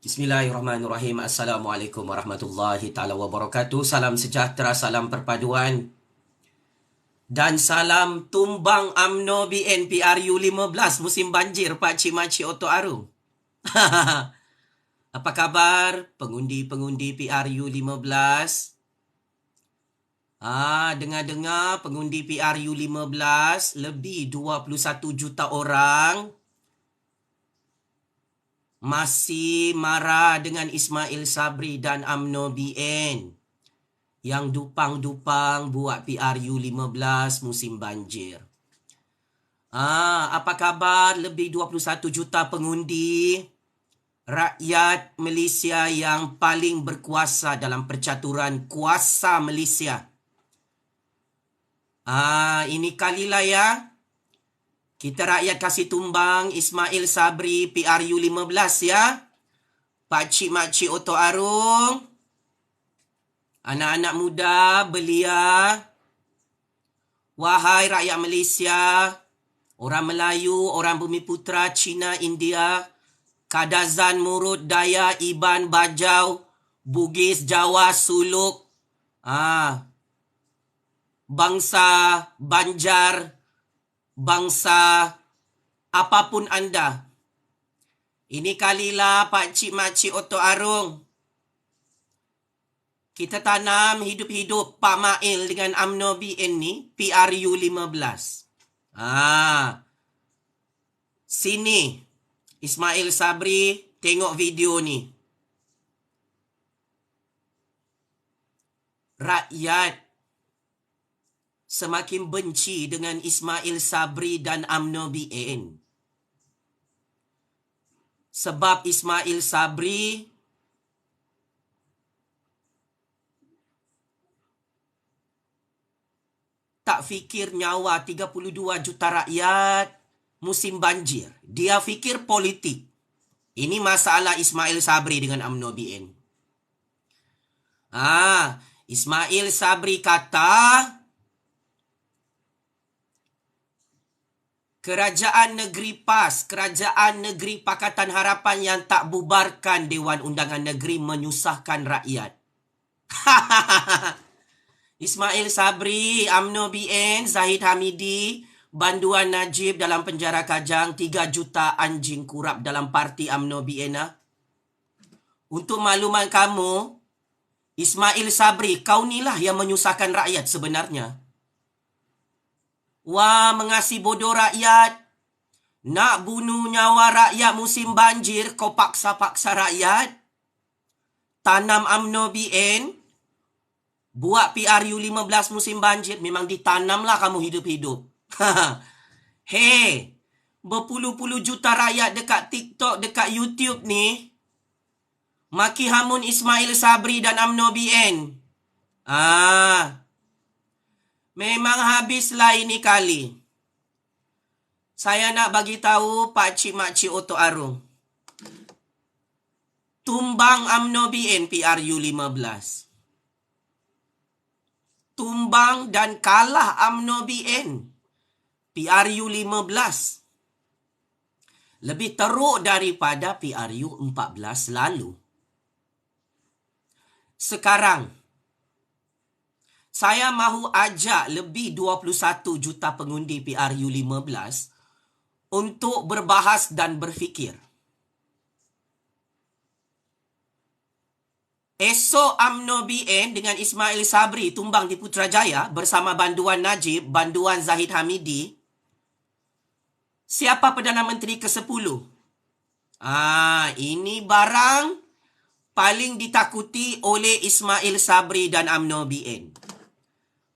Bismillahirrahmanirrahim. Assalamualaikum warahmatullahi ta'ala wabarakatuh. Salam sejahtera, salam perpaduan. Dan salam tumbang UMNO BNPRU 15 musim banjir Pak Cik Makcik Oto Aru. Apa khabar pengundi-pengundi PRU 15? Dengar-dengar pengundi PRU 15 lebih 21 juta orang masih marah dengan Ismail Sabri dan UMNO BN yang dupang-dupang buat PRU 15 musim banjir. Apa khabar lebih 21 juta pengundi rakyat Malaysia yang paling berkuasa dalam percaturan kuasa Malaysia? Ini kalilah ya. Kita rakyat kasih tumbang Ismail Sabri PRU 15 ya. Pak Cik Makcik Oto Arung, anak-anak muda belia, wahai rakyat Malaysia, orang Melayu, orang Bumiputera, Cina, India, Kadazan, Murut, Dayak, Iban, Bajau, Bugis, Jawa, Suluk, bangsa Banjar, bangsa apapun anda. Ini kalilah Pak Cik Makcik Oto Arung. Kita tanam hidup-hidup Pak Mail dengan UMNO BN ni, PRU 15. Sini, Ismail Sabri, tengok video ni. Rakyat semakin benci dengan Ismail Sabri dan UMNO BN. Sebab Ismail Sabri tak fikir nyawa 32 juta rakyat musim banjir. Dia fikir politik. Ini masalah Ismail Sabri dengan UMNO BN. Ismail Sabri kata Kerajaan Negeri PAS, Kerajaan Negeri Pakatan Harapan yang tak bubarkan Dewan Undangan Negeri menyusahkan rakyat. Ismail Sabri, UMNO BN, Zahid Hamidi, Banduan Najib dalam penjara Kajang, 3 juta anjing kurap dalam parti UMNO BN. Untuk makluman kamu, Ismail Sabri, kau nilah yang menyusahkan rakyat sebenarnya. Wah, mengasih bodoh rakyat. Nak bunuh nyawa rakyat musim banjir, kau paksa-paksa rakyat. Tanam UMNO BN, buat PRU 15 musim banjir, memang ditanamlah kamu hidup-hidup. Hei, berpuluh-puluh juta rakyat dekat TikTok, dekat YouTube ni, maki hamun Ismail Sabri dan UMNO BN. Memang habislah ini kali. Saya nak bagi tahu Pak Cik Makcik Oto Arung. Tumbang UMNO BN PRU 15. Tumbang dan kalah UMNO BN PRU 15. Lebih teruk daripada PRU 14 lalu. Sekarang, saya mahu ajak lebih 21 juta pengundi PRU 15 untuk berbahas dan berfikir. Esok UMNO BN dengan Ismail Sabri tumbang di Putrajaya bersama Banduan Najib, Banduan Zahid Hamidi. Siapa Perdana Menteri ke-10? Ini barang paling ditakuti oleh Ismail Sabri dan UMNO BN.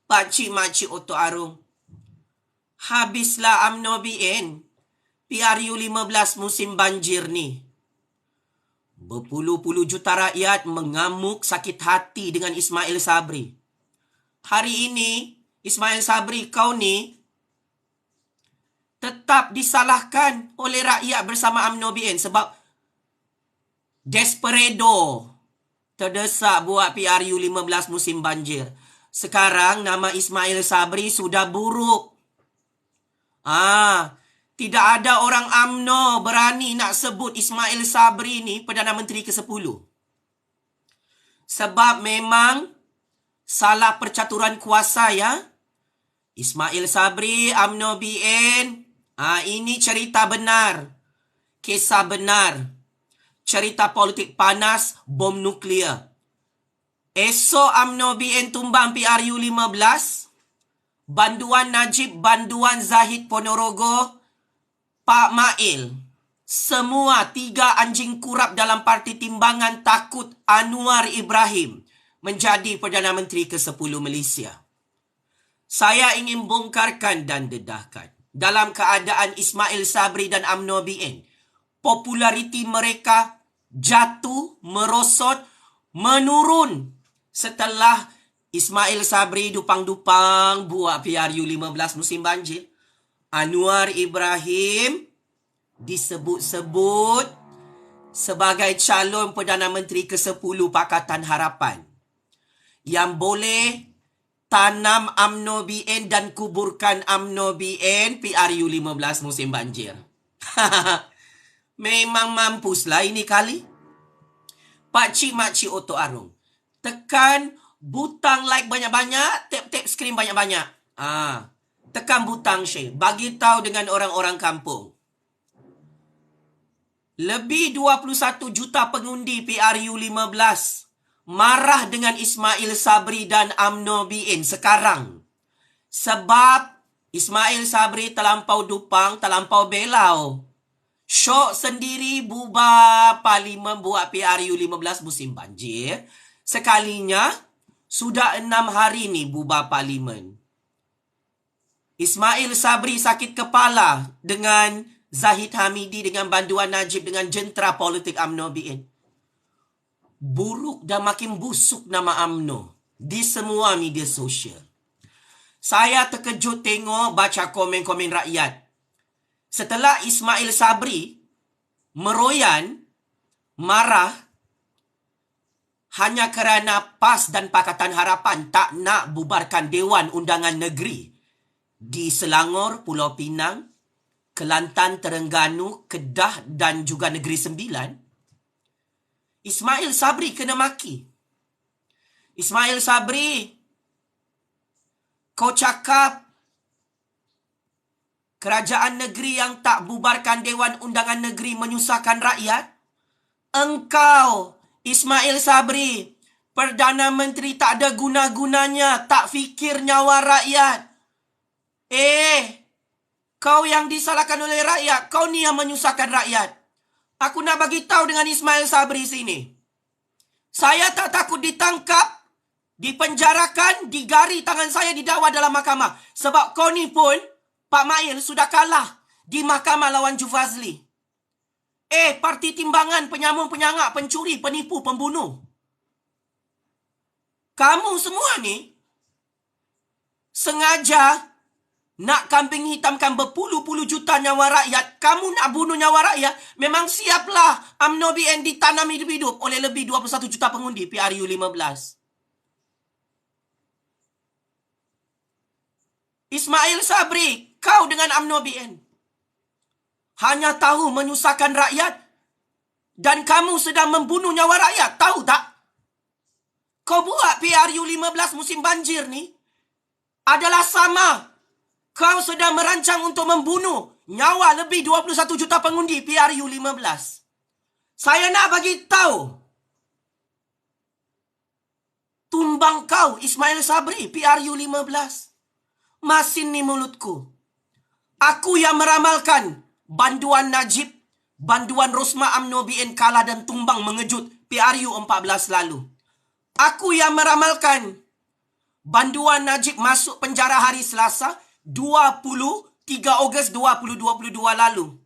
Pak Cik Makcik Oto Arung, habislah UMNO BN PRU 15 musim banjir ni. Berpuluh-puluh juta rakyat mengamuk sakit hati dengan Ismail Sabri. Hari ini, Ismail Sabri kau ni tetap disalahkan oleh rakyat bersama UMNO BN sebab desperado terdesak buat PRU 15 musim banjir. Sekarang nama Ismail Sabri sudah buruk. Tidak ada orang UMNO berani nak sebut Ismail Sabri ni Perdana Menteri ke-10. Sebab memang salah percaturan kuasa ya. Ismail Sabri, UMNO BN. Ini cerita benar. Kisah benar. Cerita politik panas, bom nuklear. Esok UMNO BN tumbang PRU 15. Banduan Najib, banduan Zahid Ponorogo, Pak Mail. Semua 3 anjing kurap dalam parti timbangan takut Anwar Ibrahim menjadi Perdana Menteri ke-10 Malaysia. Saya ingin bongkarkan dan dedahkan. Dalam keadaan Ismail Sabri dan UMNO BN, populariti mereka jatuh, merosot, menurun setelah Ismail Sabri dupang-dupang buat PRU 15 musim banjir. Anwar Ibrahim disebut-sebut sebagai calon Perdana Menteri ke-10 Pakatan Harapan yang boleh tanam UMNO BN dan kuburkan UMNO BN PRU 15 musim banjir. Memang mampuslah ini kali. Pakcik makcik Oto Arung, tekan butang like banyak-banyak, tap-tap skrin banyak-banyak. Tekan butang share. Bagi tahu dengan orang-orang kampung. Lebih 21 juta pengundi PRU 15 marah dengan Ismail Sabri dan UMNO BN sekarang. Sebab Ismail Sabri terlampau dupang, terlampau belau. Syok sendiri bubar parlimen buat PRU 15 musim banjir. Sekalinya, sudah 6 hari ni bubar parlimen. Ismail Sabri sakit kepala dengan Zahid Hamidi, dengan banduan Najib, dengan jentera politik UMNO BN. Buruk dan makin busuk nama UMNO di semua media sosial. Saya terkejut tengok baca komen-komen rakyat. Setelah Ismail Sabri meroyan, marah, hanya kerana PAS dan Pakatan Harapan tak nak bubarkan Dewan Undangan Negeri di Selangor, Pulau Pinang, Kelantan, Terengganu, Kedah dan juga Negeri Sembilan, Ismail Sabri kena maki. Ismail Sabri, kau cakap kerajaan negeri yang tak bubarkan Dewan Undangan Negeri menyusahkan rakyat? Engkau, Ismail Sabri, Perdana Menteri tak ada guna-gunanya, tak fikir nyawa rakyat. Kau yang disalahkan oleh rakyat, kau ni yang menyusahkan rakyat. Aku nak bagi tahu dengan Ismail Sabri sini. Saya tak takut ditangkap, dipenjarakan, digari tangan saya didakwa dalam mahkamah. Sebab kau ni pun, Pak Mail sudah kalah di mahkamah lawan Jufazli. Parti timbangan, penyamun, penyangak, pencuri, penipu, pembunuh. Kamu semua ni sengaja nak kambing hitamkan berpuluh-puluh juta nyawa rakyat. Kamu nak bunuh nyawa rakyat. Memang siaplah UMNO BN ditanam hidup-hidup oleh lebih 21 juta pengundi PRU 15. Ismail Sabri, kau dengan UMNO BN hanya tahu menyusahkan rakyat dan kamu sedang membunuh nyawa rakyat. Tahu tak? Kau buat PRU 15 musim banjir ni adalah sama. Kau sedang merancang untuk membunuh nyawa lebih 21 juta pengundi PRU 15. Saya nak bagi tahu. Tumbang kau, Ismail Sabri, PRU 15. Masin ni mulutku. Aku yang meramalkan banduan Najib, banduan Rosma UMNO BN kalah dan tumbang mengejut PRU 14 lalu. Aku yang meramalkan banduan Najib masuk penjara hari Selasa 23 Ogos 2022 lalu.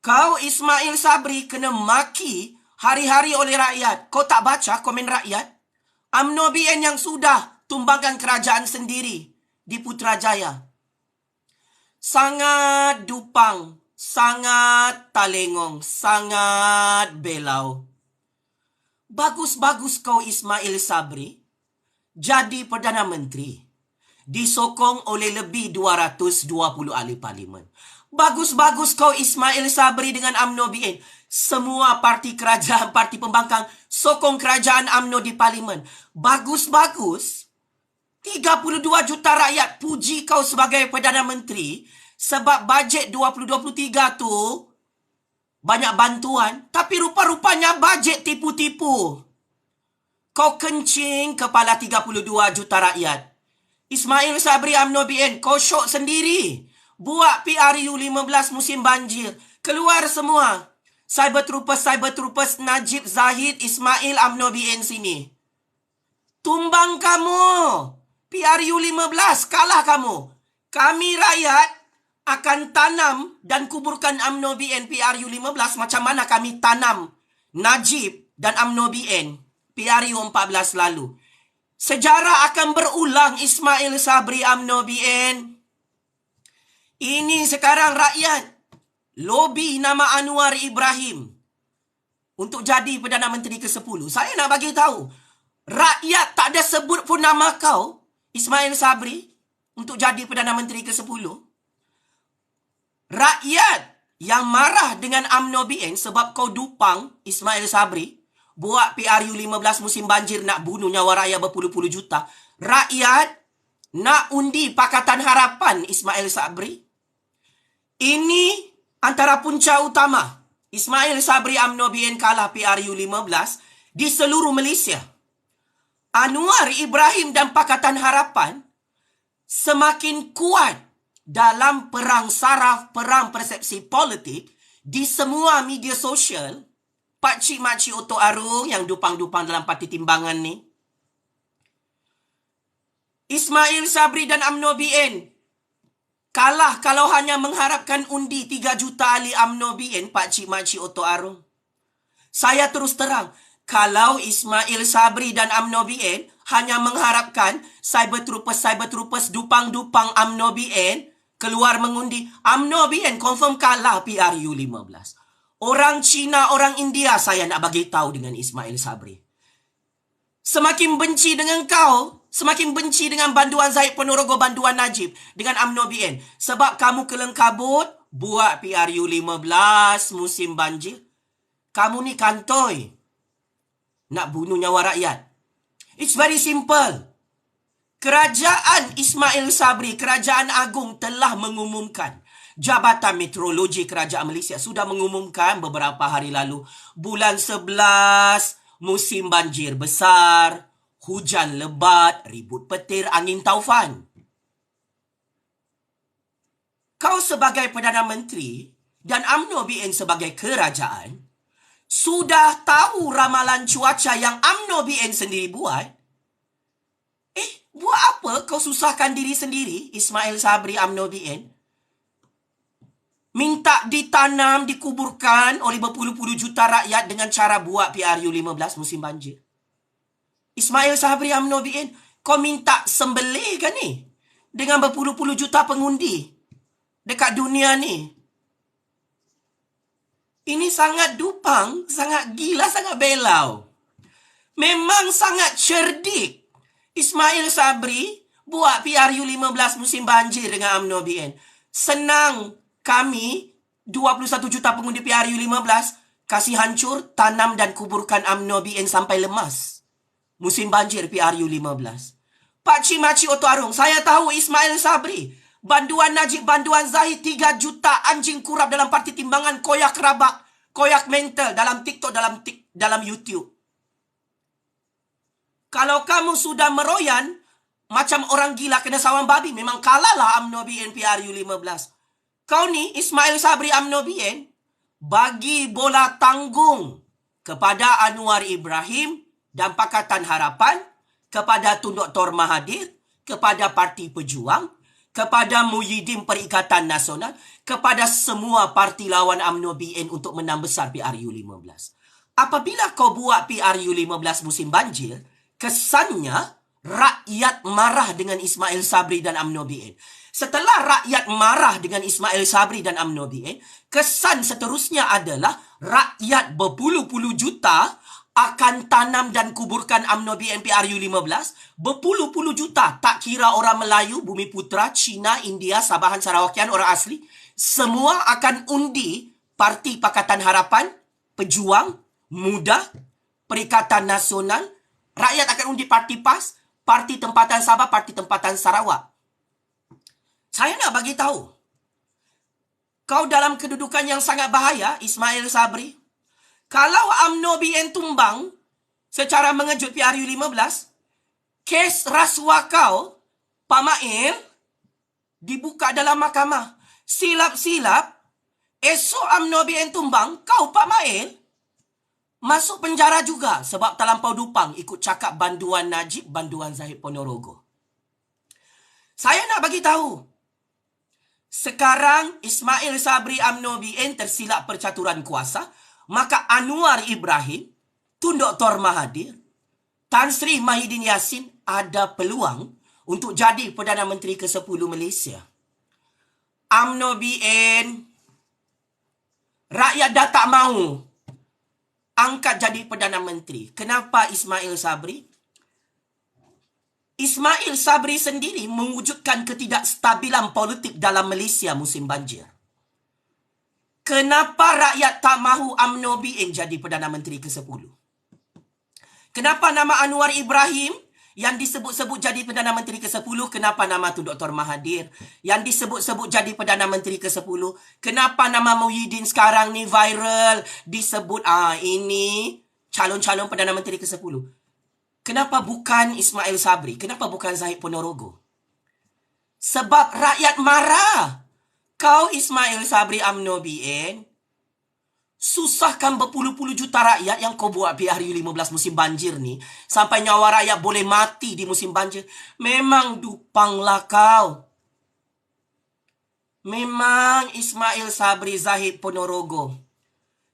Kau Ismail Sabri kena maki hari-hari oleh rakyat. Kau tak baca komen rakyat? UMNO BN yang sudah tumbangkan kerajaan sendiri di Putrajaya. Sangat dupang, sangat talengong, sangat belau. Bagus-bagus kau Ismail Sabri jadi Perdana Menteri. disokong oleh lebih 220 ahli parlimen. Bagus-bagus kau Ismail Sabri dengan UMNO BN. Semua parti kerajaan, parti pembangkang sokong kerajaan UMNO di parlimen. Bagus-bagus. 32 juta rakyat puji kau sebagai Perdana Menteri sebab bajet 2023 tu banyak bantuan. Tapi rupa-rupanya bajet tipu-tipu. Kau kencing kepala 32 juta rakyat. Ismail Sabri UMNO BN, kau syok sendiri. Buat PRU 15 musim banjir. Keluar semua. Cyber Troopers Najib Zahid Ismail UMNO BN sini. Tumbang kamu. PRU 15 kalah kamu. Kami rakyat akan tanam dan kuburkan UMNO BN PRU 15 macam mana kami tanam Najib dan UMNO BN PRU 14 lalu. Sejarah akan berulang Ismail Sabri UMNO BN. Ini sekarang rakyat lobi nama Anwar Ibrahim untuk jadi Perdana Menteri ke-10. Saya nak bagi tahu, rakyat tak ada sebut pun nama kau, Ismail Sabri, untuk jadi Perdana Menteri ke-10. Rakyat yang marah dengan UMNO BN sebab kau dupang Ismail Sabri buat PRU 15 musim banjir nak bunuh nyawa rakyat berpuluh-puluh juta. Rakyat nak undi Pakatan Harapan Ismail Sabri. Ini antara punca utama. Ismail Sabri UMNO BN kalah PRU 15 di seluruh Malaysia. Anwar Ibrahim dan Pakatan Harapan semakin kuat dalam perang saraf, perang persepsi politik di semua media sosial. Pakcik-makcik Otok Arung yang dupang-dupang dalam parti timbangan ni. Ismail Sabri dan UMNO BN kalah kalau hanya mengharapkan undi 3 juta ahli UMNO BN, pakcik-makcik Otok Arung. Saya terus terang, kalau Ismail Sabri dan UMNO BN hanya mengharapkan Cyber Troopers dupang-dupang UMNO BN keluar mengundi, UMNO BN confirm kalah PRU 15. Orang Cina, orang India saya nak bagi tahu dengan Ismail Sabri. Semakin benci dengan kau, semakin benci dengan banduan Zahid Ponorogo, banduan Najib dengan UMNO BN. Sebab kamu kelengkabut buat PRU 15 musim banjir. Kamu ni kantoi. Nak bunuh nyawa rakyat. It's very simple. Kerajaan Ismail Sabri, Kerajaan Agung telah mengumumkan. Jabatan Meteorologi Kerajaan Malaysia sudah mengumumkan beberapa hari lalu. Bulan 11, musim banjir besar, hujan lebat, ribut petir, angin taufan. Kau sebagai Perdana Menteri dan UMNO BN sebagai kerajaan, sudah tahu ramalan cuaca yang UMNO BN sendiri buat. Buat apa kau susahkan diri sendiri, Ismail Sabri UMNO BN? Minta ditanam, dikuburkan oleh berpuluh-puluh juta rakyat dengan cara buat PRU 15 musim banjir. Ismail Sabri UMNO BN, kau minta sembelih kan ni? Dengan berpuluh-puluh juta pengundi dekat dunia ni. Ini sangat dupang, sangat gila, sangat belau. Memang sangat cerdik Ismail Sabri buat PRU 15 musim banjir dengan UMNO BN. Senang kami 21 juta pengundi PRU 15 kasih hancur, tanam dan kuburkan UMNO BN sampai lemas. Musim banjir PRU 15. Pakcik-makcik Otok Arung, saya tahu Ismail Sabri, banduan Najib, banduan Zahid, 3 juta anjing kurap dalam parti timbangan, koyak rabak, koyak mental dalam TikTok, dalam YouTube. Kalau kamu sudah meroyan macam orang gila kena sawan babi, memang kalahlah UMNO BN PRU 15. Kau ni, Ismail Sabri UMNO BN, bagi bola tanggung kepada Anwar Ibrahim dan Pakatan Harapan, kepada Tun Dr. Mahathir, kepada Parti Pejuang, kepada Muhyiddin Perikatan Nasional, kepada semua parti lawan UMNO BN untuk menang besar PRU 15. Apabila kau buat PRU 15 musim banjir, kesannya rakyat marah dengan Ismail Sabri dan UMNO BN. Setelah rakyat marah dengan Ismail Sabri dan UMNO BN, kesan seterusnya adalah rakyat berpuluh-puluh juta akan tanam dan kuburkan UMNO BN PRU 15 berpuluh-puluh juta, tak kira orang Melayu, Bumi Putra, Cina, India, Sabahan, Sarawakian, orang asli, semua akan undi Parti Pakatan Harapan, Pejuang, Muda, Perikatan Nasional. Rakyat akan undi Parti PAS, Parti Tempatan Sabah, Parti Tempatan Sarawak. Saya nak bagi tahu, kau dalam kedudukan yang sangat bahaya, Ismail Sabri. Kalau UMNO BN tumbang secara mengejut PRU 15, kes rasuah kau, Pak Mail, dibuka dalam mahkamah. Silap-silap, esok UMNO BN tumbang, kau Pak Mail, masuk penjara juga sebab terlampau dupang ikut cakap banduan Najib, banduan Zahid Ponorogo. Saya nak bagi tahu, sekarang Ismail Sabri UMNO BN tersilap percaturan kuasa, maka Anwar Ibrahim, Tun Dr. Mahathir, Tan Sri Mahidin Yassin ada peluang untuk jadi Perdana Menteri ke-10 Malaysia. UMNO BN, rakyat dah tak mahu angkat jadi Perdana Menteri. Kenapa Ismail Sabri? Ismail Sabri sendiri mewujudkan ketidakstabilan politik dalam Malaysia musim banjir. Kenapa rakyat tak mahu UMNO BN jadi Perdana Menteri ke-10? Kenapa nama Anwar Ibrahim yang disebut-sebut jadi Perdana Menteri ke-10? Kenapa nama tu Dr. Mahathir yang disebut-sebut jadi Perdana Menteri ke-10? Kenapa nama Muhyiddin sekarang ni viral disebut ini calon-calon Perdana Menteri ke-10? Kenapa bukan Ismail Sabri? Kenapa bukan Zahid Ponorogo? Sebab rakyat marah. Kau Ismail Sabri UMNO BN susahkan berpuluh-puluh juta rakyat yang kau buat PRU 15 musim banjir ni sampai nyawa rakyat boleh mati di musim banjir. Memang dupanglah kau. Memang Ismail Sabri Zahid Ponorogo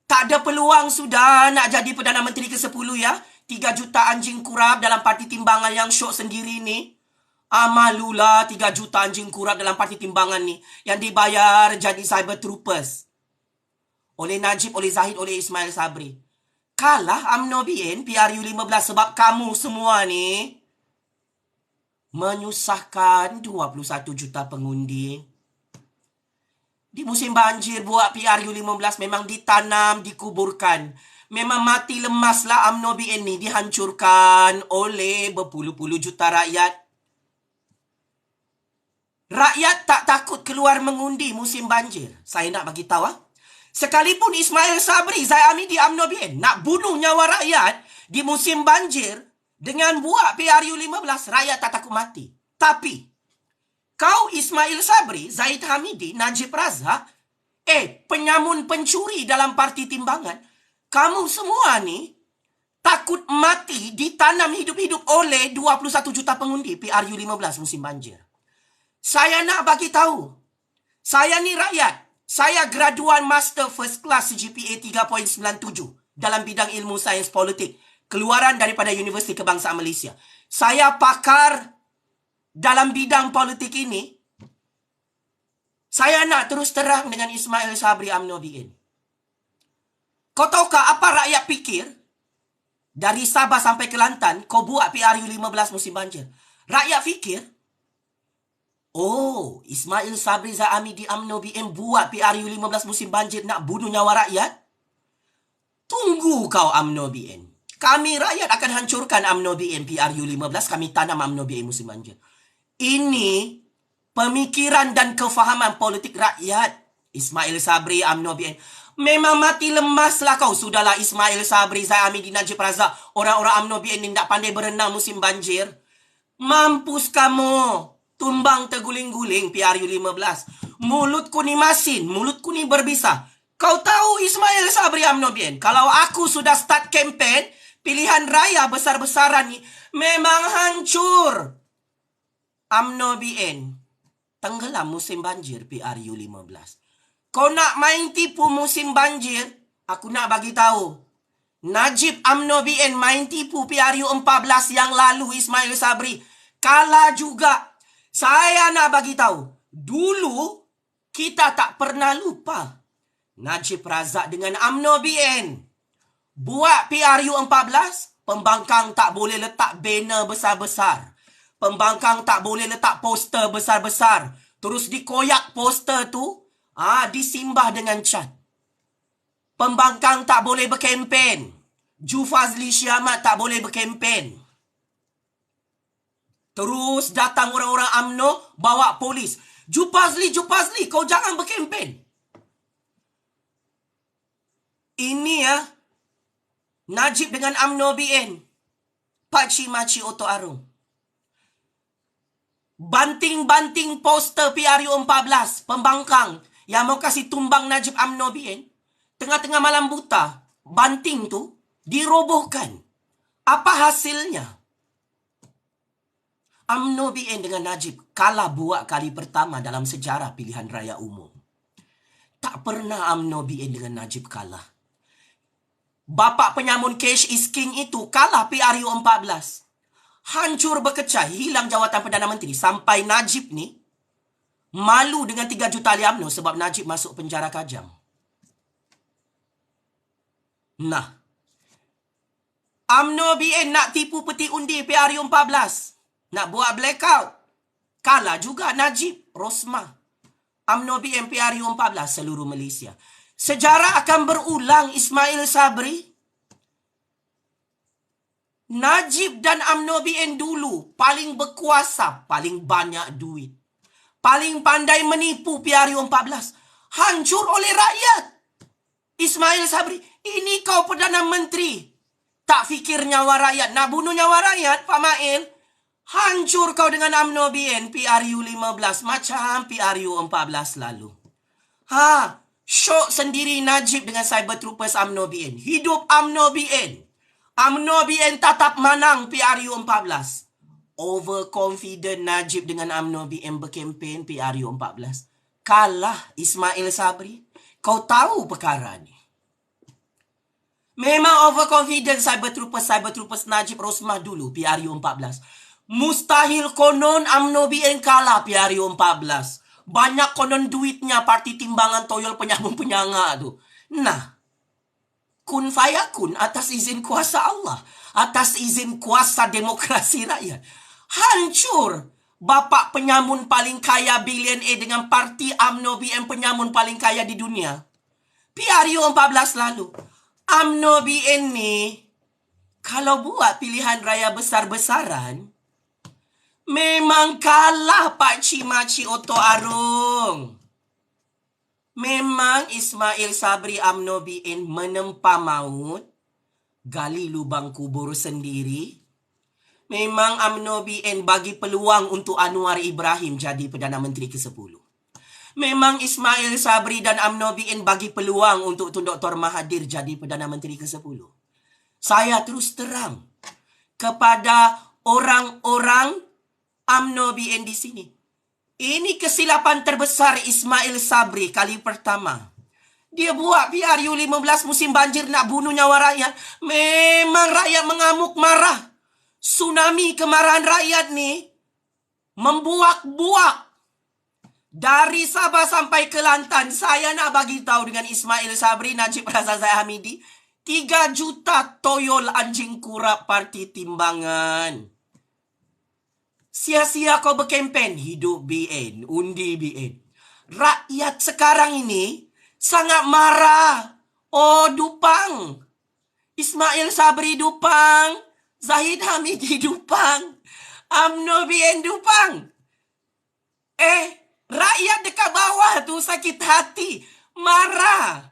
tak ada peluang sudah nak jadi Perdana Menteri ke-10 ya. 3 juta anjing kurap dalam parti timbangan yang syok sendiri ni. Malulah 3 juta anjing kurap dalam parti timbangan ni yang dibayar jadi cyber troopers oleh Najib, oleh Zahid, oleh Ismail Sabri. Kalah UMNO BN PRU 15 sebab kamu semua ni menyusahkan 21 juta pengundi. Di musim banjir buat PRU 15 memang ditanam, dikuburkan. Memang mati lemaslah UMNO BN ni dihancurkan oleh berpuluh-puluh juta rakyat. Rakyat tak takut keluar mengundi musim banjir. Saya nak bagi tahu. Sekalipun Ismail Sabri, Zahid Hamidi di UMNO BN nak bunuh nyawa rakyat di musim banjir dengan buat PRU 15, rakyat tak takut mati. Tapi, kau Ismail Sabri, Zahid Hamidi, Najib Razak, penyamun pencuri dalam parti timbangan, kamu semua ni takut mati ditanam hidup-hidup oleh 21 juta pengundi PRU 15 musim banjir. Saya nak bagi tahu. Saya ni rakyat. Saya graduan Master First Class GPA 3.97 dalam bidang ilmu sains politik. Keluaran daripada Universiti Kebangsaan Malaysia. Saya pakar dalam bidang politik ini. Saya nak terus terang dengan Ismail Sabri UMNO BN. Kau tahukah apa rakyat fikir? Dari Sabah sampai Kelantan, kau buat PRU 15 musim banjir. Rakyat fikir, Ismail Sabri Zahid Hamidi di UMNO BN buat PRU 15 musim banjir nak bunuh nyawa rakyat? Tunggu kau UMNO BN. Kami rakyat akan hancurkan UMNO BN PRU 15, kami tanam UMNO BN musim banjir. Ini pemikiran dan kefahaman politik rakyat. Ismail Sabri UMNO BN. Memang mati lemaslah kau. Sudahlah Ismail Sabri, Zahid Hamidi, Najib Razak, orang-orang UMNO BN ni tak pandai berenang musim banjir. Mampus kamu. Tumbang terguling-guling PRU 15. Mulutku ni masin, mulutku ni berbisa. Kau tahu Ismail Sabri UMNO BN, kalau aku sudah start kempen pilihan raya besar-besaran ni, memang hancur. UMNO BN tenggelam musim banjir PRU 15. Kau nak main tipu musim banjir, aku nak bagi tahu. Najib UMNO BN main tipu PRU 14 yang lalu, Ismail Sabri kalah juga. Saya nak bagi tahu, dulu kita tak pernah lupa Najib Razak dengan UMNO BN Buat PRU 14, pembangkang tak boleh letak banner besar-besar. Pembangkang tak boleh letak poster besar-besar. Terus dikoyak poster tu, disimbah dengan cat. Pembangkang tak boleh berkempen. Jufazli Syamat tak boleh berkempen. Terus datang orang-orang UMNO bawa polis. Jufazli, kau jangan berkempen. Ini Najib dengan UMNO BN. Pakcik Makcik Oto Arung. Banting-banting poster PRU 14. Pembangkang yang mau kasih tumbang Najib UMNO BN. Tengah-tengah malam buta. Banting tu dirobohkan. Apa hasilnya? UMNO BN dengan Najib kalah buat kali pertama dalam sejarah pilihan raya umum. Tak pernah UMNO BN dengan Najib kalah. Bapak penyamun Cash is King itu kalah PRU 14. Hancur berkecah, hilang jawatan Perdana Menteri. Sampai Najib ni malu dengan 3 juta ahli UMNO sebab Najib masuk penjara kajang. Nah, UMNO BN nak tipu peti undi PRU 14. Nak buat blackout. Kalah juga Najib, Rosmah. UMNO BN PRU 14 seluruh Malaysia. Sejarah akan berulang, Ismail Sabri. Najib dan UMNO BN dulu paling berkuasa, paling banyak duit. Paling pandai menipu PRU 14. Hancur oleh rakyat. Ismail Sabri, ini kau Perdana Menteri. Tak fikir nyawa rakyat. Nak bunuh nyawa rakyat, Pak Mail. Hancur kau dengan UMNO BN PRU 15 macam PRU 14 lalu. Syok sendiri Najib dengan Cyber Troopers UMNO BN. Hidup UMNO BN. UMNO BN tatap manang PRU 14. Overconfident Najib dengan UMNO BN berkempen PRU 14. Kalah Ismail Sabri. Kau tahu perkara ni. Memang overconfident Cyber Troopers Najib Rosmah dulu PRU 14. Mustahil konon UMNO BN kalah PRU 14. Banyak konon duitnya parti timbangan toyol penyamun-penyanga tu. Nah, kun fayakun atas izin kuasa Allah. Atas izin kuasa demokrasi rakyat. Hancur bapak penyamun paling kaya billionaire dengan parti UMNO BN penyamun paling kaya di dunia. PRU 14 lalu. UMNO BN ni, kalau buat pilihan raya besar-besaran, memang kalah Pakcik Makcik Oto Arung. Memang Ismail Sabri UMNO BN menempa maut, gali lubang kubur sendiri. Memang UMNO BN bagi peluang untuk Anwar Ibrahim jadi Perdana Menteri ke-10. Memang Ismail Sabri dan UMNO BN bagi peluang untuk Tun Dr. Mahathir jadi Perdana Menteri ke-10. Saya terus terang kepada orang-orang UMNO BN di sini. Ini kesilapan terbesar Ismail Sabri kali pertama. Dia buat PRU 15 musim banjir nak bunuh nyawa rakyat. Memang rakyat mengamuk marah. Tsunami kemarahan rakyat ni membuak-buak. Dari Sabah sampai Kelantan, saya nak bagi tahu dengan Ismail Sabri, Najib Razak Hamidi, 3 juta toyol anjing kurap parti timbangan. Sia-sia kau berkempen. Hidup BN, undi BN. Rakyat sekarang ini sangat marah. Oh, dupang. Ismail Sabri dupang. Zahid Hamidi dupang. UMNO BN dupang. Rakyat dekat bawah tu sakit hati. Marah.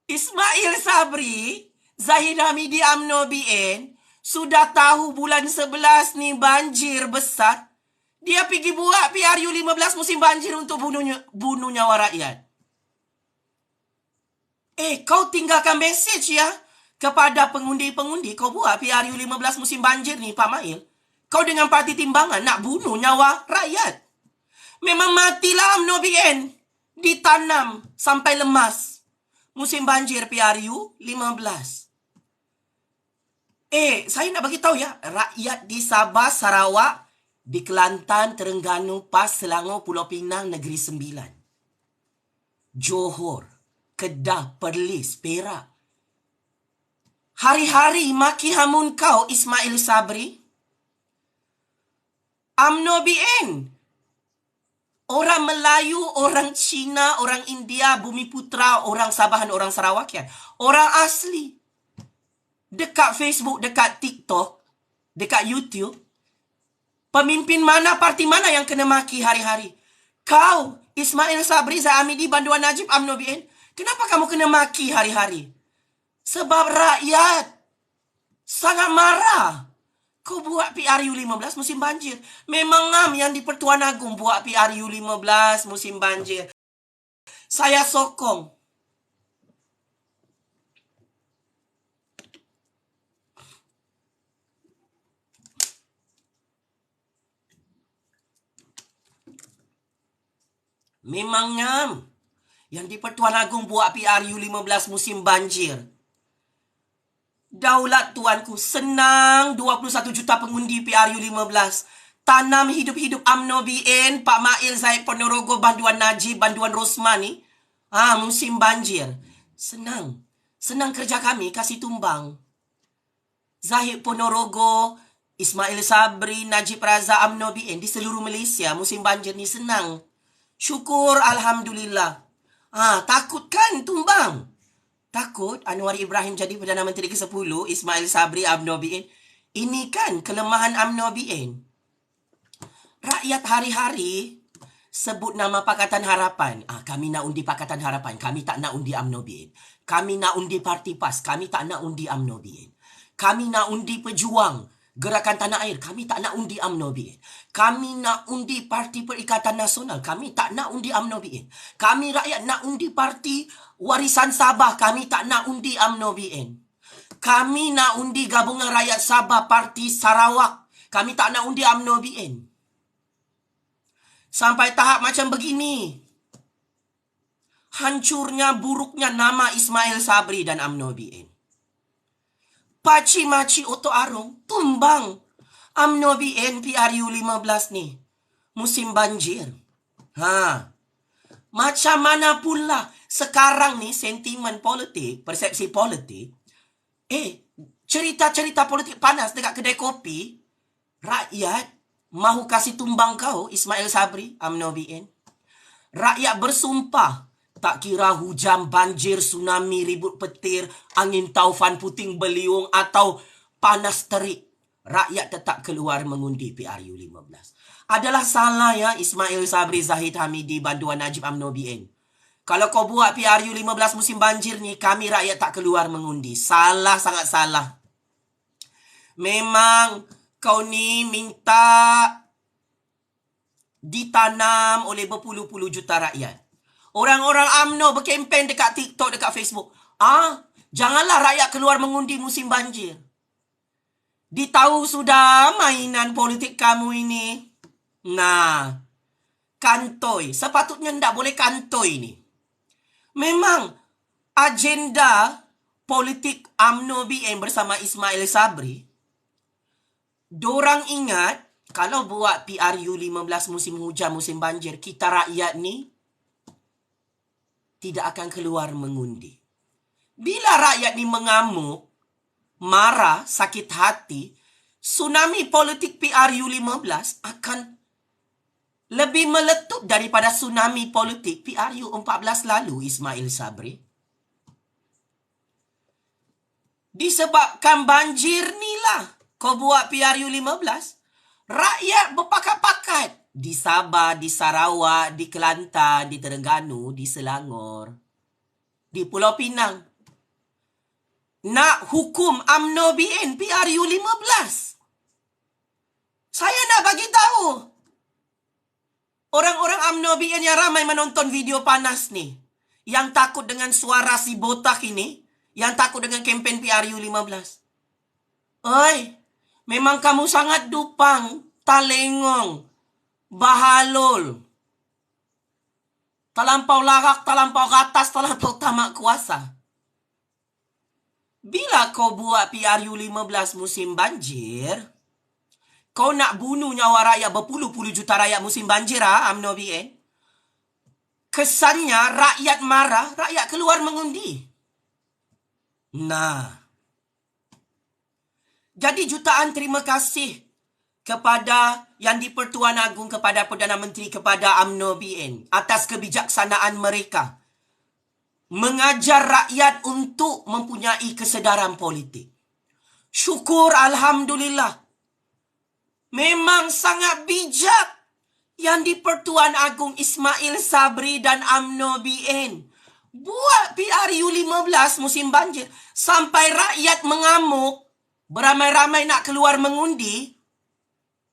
Ismail Sabri, Zahid Hamidi UMNO BN sudah tahu bulan 11 ni banjir besar. Dia pergi buat PRU 15 musim banjir untuk bunuh nyawa rakyat. Kau tinggalkan mesej ya kepada pengundi-pengundi. Kau buat PRU 15 musim banjir ni, Pak Mail. Kau dengan parti timbangan nak bunuh nyawa rakyat. Memang matilah UMNO BN. Ditanam sampai lemas. Musim banjir PRU 15. Saya nak bagi tahu ya, rakyat di Sabah, Sarawak, di Kelantan, Terengganu, PAS, Selangor, Pulau Pinang, Negeri Sembilan, Johor, Kedah, Perlis, Perak. Hari-hari maki hamun kau Ismail Sabri. UMNO BN. Orang Melayu, orang Cina, orang India, Bumi Putra, orang Sabahan, orang Sarawakian. Orang asli. Dekat Facebook, dekat TikTok, dekat YouTube. Pemimpin mana, parti mana yang kena maki hari-hari? Kau, Ismail Sabri, Zahid Hamidi, Banduan Najib, UMNO BN. Kenapa kamu kena maki hari-hari? Sebab rakyat sangat marah. Kau buat PRU 15 musim banjir. Memang ngam yang di Pertuan Agong buat PRU 15 musim banjir. Saya sokong. Memang ngam yang di Pertuan Agong buat PRU 15 musim banjir. Daulat tuanku, senang 21 juta pengundi PRU 15. Tanam hidup-hidup UMNO BN, Pak Mail, Zahid Ponorogo, Banduan Najib, Banduan Rosman ni. Musim banjir. Senang. Senang kerja kami, kasih tumbang. Zahid Ponorogo, Ismail Sabri, Najib Razak, UMNO BN di seluruh Malaysia musim banjir ni senang. Syukur, Alhamdulillah. Takut kan tumbang? Takut Anwar Ibrahim jadi Perdana Menteri ke-10, Ismail Sabri, UMNO BN. Ini kan kelemahan UMNO BN. Rakyat hari-hari sebut nama Pakatan Harapan. Kami nak undi Pakatan Harapan. Kami tak nak undi UMNO BN. Kami nak undi Parti PAS. Kami tak nak undi UMNO BN. Kami nak undi Pejuang, Gerakan Tanah Air. Kami tak nak undi UMNO BN. Kami nak undi Parti Perikatan Nasional. Kami tak nak undi UMNO BN. Kami rakyat nak undi Parti Warisan Sabah. Kami tak nak undi UMNO BN. Kami nak undi Gabungan Rakyat Sabah, Parti Sarawak. Kami tak nak undi UMNO BN. Sampai tahap macam begini. Hancurnya, buruknya nama Ismail Sabri dan UMNO BN. Paci-maci Oto Arong tumbang UMNO BN PRU 15 ni musim banjir. Macam mana pula sekarang ni sentimen politik, persepsi politik, cerita-cerita politik panas dekat kedai kopi, rakyat mahu kasih tumbang kau Ismail Sabri, UMNO BN. Rakyat bersumpah tak kira hujan, banjir, tsunami, ribut petir, angin taufan, puting beliung atau panas terik, rakyat tetap keluar mengundi PRU 15. Adalah salah ya Ismail Sabri, Zahid Hamidi, Banduan Najib, UMNO BN. Kalau kau buat PRU 15 musim banjir ni, kami rakyat tak keluar mengundi. Salah, sangat salah. Memang kau ni minta ditanam oleh berpuluh-puluh juta rakyat. Orang-orang UMNO berkempen dekat TikTok, dekat Facebook. Janganlah rakyat keluar mengundi musim banjir. Ditahu sudah mainan politik kamu ini. Kantoi. Sepatutnya tidak boleh kantoi ni. Memang agenda politik UMNO BN bersama Ismail Sabri, dorang ingat kalau buat PRU 15 musim hujan, musim banjir, kita rakyat ni tidak akan keluar mengundi. Bila rakyat ni mengamuk, marah, sakit hati, tsunami politik PRU 15 akan lebih meletup daripada tsunami politik PRU 14 lalu, Ismail Sabri. Disebabkan banjir ni lah kau buat PRU 15. Rakyat berpakat-pakat di Sabah, di Sarawak, di Kelantan, di Terengganu, di Selangor, di Pulau Pinang nak hukum UMNO BN PRU 15. Saya nak bagi tahu orang-orang UMNO BN yang ramai menonton video panas ni, yang takut dengan suara si botak ini, yang takut dengan kempen PRU 15. Memang kamu sangat dupang, talengong, bahalol, terlampau larak, terlampau ratas, terlampau tamak kuasa. Bila kau buat PRU 15 musim banjir, kau nak bunuh nyawa rakyat, berpuluh-puluh juta rakyat musim banjir, UMNO BN. Kesannya rakyat marah, rakyat keluar mengundi. Jadi jutaan terima kasih kepada Yang di-Pertuan Agong, kepada Perdana Menteri, kepada UMNO BN atas kebijaksanaan mereka mengajar rakyat untuk mempunyai kesedaran politik. Syukur, Alhamdulillah. Memang sangat bijak Yang di-Pertuan Agong Ismail Sabri dan UMNO BN buat PRU 15 musim banjir. Sampai rakyat mengamuk, beramai-ramai nak keluar mengundi,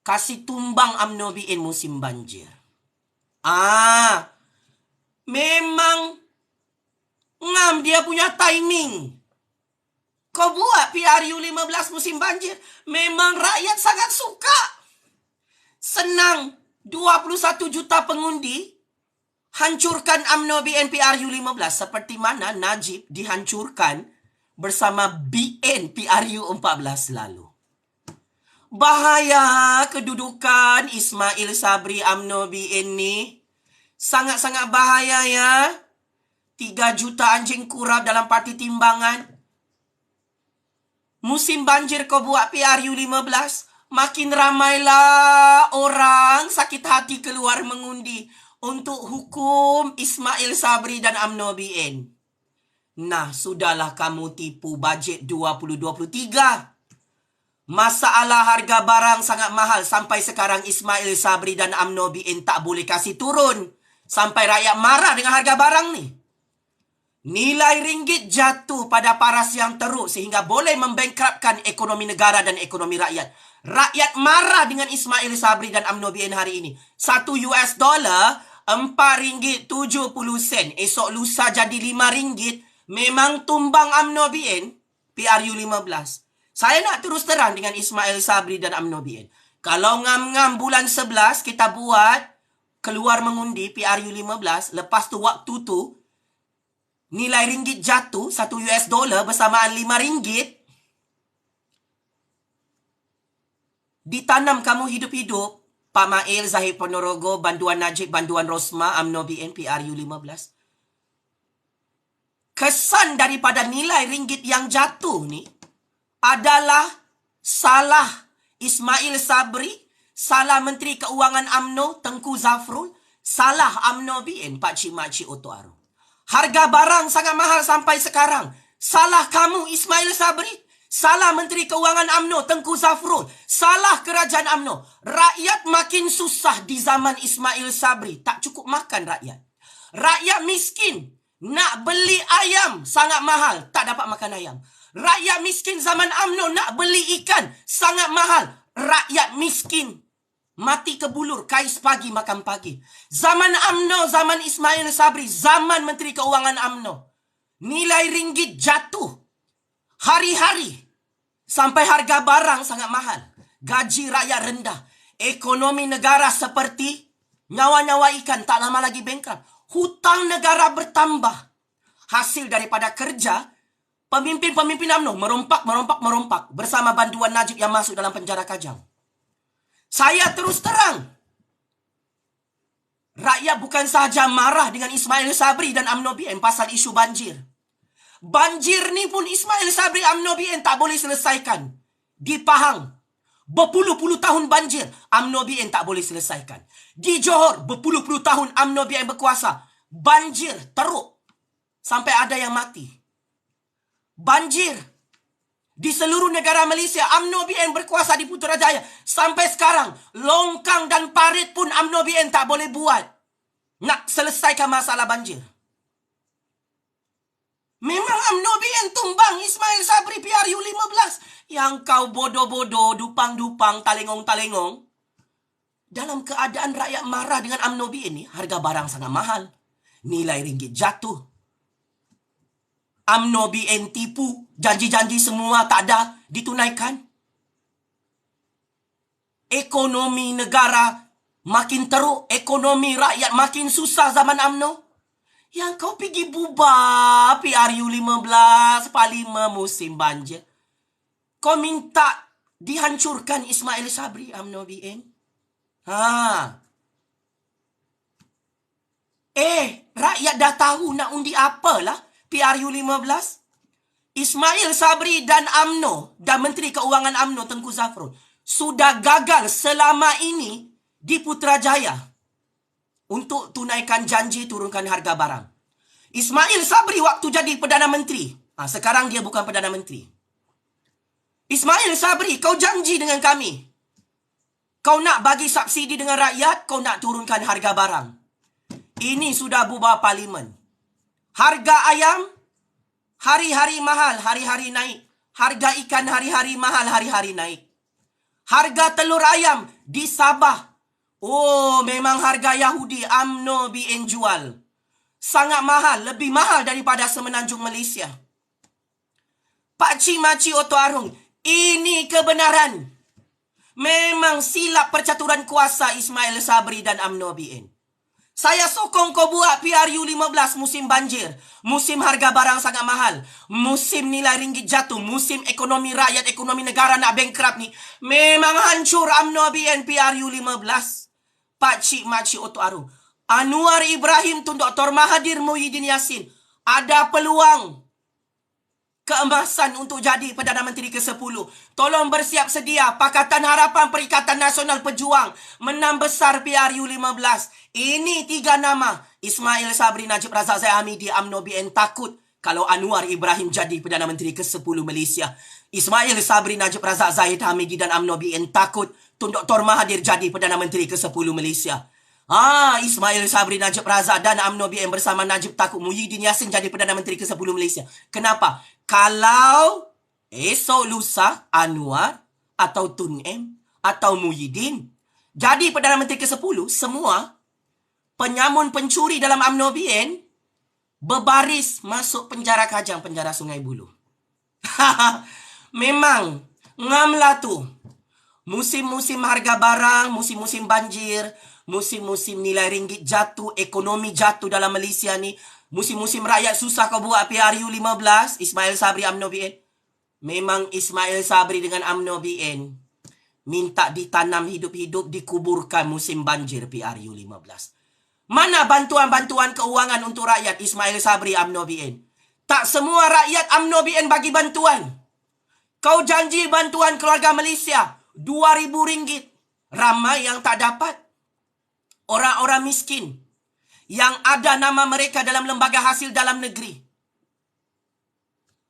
kasih tumbang UMNO BN musim banjir. Memang ngam dia punya timing. Kau buat PRU 15 musim banjir, memang rakyat sangat suka. Senang, 21 juta pengundi, hancurkan UMNO BN PRU 15. Seperti mana Najib dihancurkan bersama BN PRU 14 lalu. Bahaya kedudukan Ismail Sabri UMNO BN ni. Sangat-sangat bahaya ya. 3 juta anjing kurap dalam parti timbangan. Musim banjir kau buat PRU 15. Makin ramailah orang sakit hati keluar mengundi untuk hukum Ismail Sabri dan UMNO BN. Nah, sudahlah kamu tipu bajet 2023. Masalah harga barang sangat mahal. Sampai sekarang Ismail Sabri dan UMNO BN tak boleh kasih turun. Sampai rakyat marah dengan harga barang ni. Nilai ringgit jatuh pada paras yang teruk sehingga boleh membangkrupkan ekonomi negara dan ekonomi rakyat. Rakyat marah dengan Ismail Sabri dan UMNO BN hari ini. $1 RM4.70. Esok lusa jadi RM5. Memang tumbang UMNO BN PRU 15. Saya nak terus terang dengan Ismail Sabri dan UMNO BN. Kalau ngam-ngam bulan 11 kita buat keluar mengundi PRU 15, lepas tu waktu tu nilai ringgit jatuh $1 bersamaan RM5. Ditanam kamu hidup-hidup. Pak Mail, Zahid Ponorogo, Banduan Najib, Banduan Rosma, UMNO BN PRU 15. Kesan daripada nilai ringgit yang jatuh ni adalah salah Ismail Sabri, salah Menteri Keuangan UMNO Tengku Zafrul, salah UMNO BN Pak Cik Makcik Oto Aru. Harga barang sangat mahal sampai sekarang. Salah kamu Ismail Sabri, salah Menteri Keuangan UMNO Tengku Zafrul, salah kerajaan UMNO. Rakyat makin susah di zaman Ismail Sabri. Tak cukup makan rakyat. Rakyat miskin nak beli ayam sangat mahal, tak dapat makan ayam. Rakyat miskin zaman UMNO nak beli ikan sangat mahal. Rakyat miskin mati kebulur, kais pagi makan pagi. Zaman UMNO, zaman Ismail Sabri, zaman Menteri Keuangan UMNO, nilai ringgit jatuh hari-hari sampai harga barang sangat mahal. Gaji rakyat rendah. Ekonomi negara seperti nyawa-nyawa ikan, tak lama lagi bankrupt. Hutang negara bertambah. Hasil daripada kerja pemimpin-pemimpin UMNO merompak bersama Banduan Najib yang masuk dalam penjara Kajang. Saya terus terang, rakyat bukan sahaja marah dengan Ismail Sabri dan UMNO BN pasal isu banjir. Banjir ni pun Ismail Sabri UMNO BN tak boleh selesaikan. Di Pahang, berpuluh-puluh tahun banjir, UMNO BN tak boleh selesaikan. Di Johor, berpuluh-puluh tahun UMNO BN berkuasa, banjir teruk sampai ada yang mati. Banjir di seluruh negara Malaysia, UMNO BN berkuasa di Putrajaya. Sampai sekarang, longkang dan parit pun UMNO BN tak boleh buat nak selesaikan masalah banjir. Memang UMNO BN tumbang Ismail Sabri PRU 15. Yang kau bodoh-bodoh, dupang-dupang, talengong-talengong. Dalam keadaan rakyat marah dengan UMNO BN ni, harga barang sangat mahal. Nilai ringgit jatuh. UMNO BN tipu, janji-janji semua tak ada ditunaikan. Ekonomi negara makin teruk, ekonomi rakyat makin susah zaman UMNO. Yang kau pergi bubar PRU 15, Parlimen musim banjir. Kau minta dihancurkan Ismail Sabri UMNO BN. Rakyat dah tahu nak undi apalah PRU 15. Ismail Sabri dan UMNO dan Menteri Keuangan UMNO Tengku Zafrul sudah gagal selama ini di Putrajaya untuk tunaikan janji turunkan harga barang. Ismail Sabri waktu jadi Perdana Menteri, sekarang dia bukan Perdana Menteri. Ismail Sabri, kau janji dengan kami, kau nak bagi subsidi dengan rakyat, kau nak turunkan harga barang. Ini sudah bubar parlimen. Harga ayam hari-hari mahal, hari-hari naik. Harga ikan hari-hari mahal, hari-hari naik. Harga telur ayam di Sabah, oh memang harga Yahudi UMNO BN jual. Sangat mahal, lebih mahal daripada Semenanjung Malaysia. Pakcik Makcik Oto Arung, ini kebenaran. Memang silap percaturan kuasa Ismail Sabri dan UMNO BN. Saya sokong kau buat PRU 15 musim banjir. Musim harga barang sangat mahal. Musim nilai ringgit jatuh. Musim ekonomi rakyat, ekonomi negara nak bankrupt ni. Memang hancur UMNO BN PRU 15. Pakcik Makcik Oto Arung. Anwar Ibrahim Tun Dr. Mahathir Muhyiddin Yassin. Ada peluang keemasan untuk jadi Perdana Menteri ke-10. Tolong bersiap sedia. Pakatan Harapan Perikatan Nasional Pejuang menang besar PRU 15. Ini 3 nama. Ismail Sabri, Najib Razak, Zahid Hamidi, UMNO BN takut kalau Anwar Ibrahim jadi Perdana Menteri ke-10 Malaysia. Ismail Sabri, Najib Razak, Zahid Hamidi dan UMNO BN takut Tun Dr. Mahathir jadi Perdana Menteri ke-10 Malaysia. Ismail Sabri, Najib Razak dan UMNO BN bersama Najib takut Muhyiddin Yassin jadi Perdana Menteri ke-10 Malaysia. Kenapa? Kalau esok lusa Anwar atau Tun M atau Muhyiddin jadi Perdana Menteri ke-10, semua penyamun pencuri dalam UMNO BN berbaris masuk penjara Kajang, penjara Sungai Buloh. Memang ngamlah tu. Musim-musim harga barang, musim-musim banjir, musim-musim nilai ringgit jatuh, ekonomi jatuh dalam Malaysia ni, musim-musim rakyat susah kau buat PRU 15, Ismail Sabri UMNO BN. Memang Ismail Sabri dengan UMNO BN minta ditanam hidup-hidup, dikuburkan musim banjir PRU 15. Mana bantuan-bantuan keuangan untuk rakyat Ismail Sabri UMNO BN? Tak semua rakyat UMNO BN bagi bantuan. Kau janji bantuan keluarga Malaysia RM2,000. Ramai yang tak dapat. Orang-orang miskin yang ada nama mereka dalam lembaga hasil dalam negeri.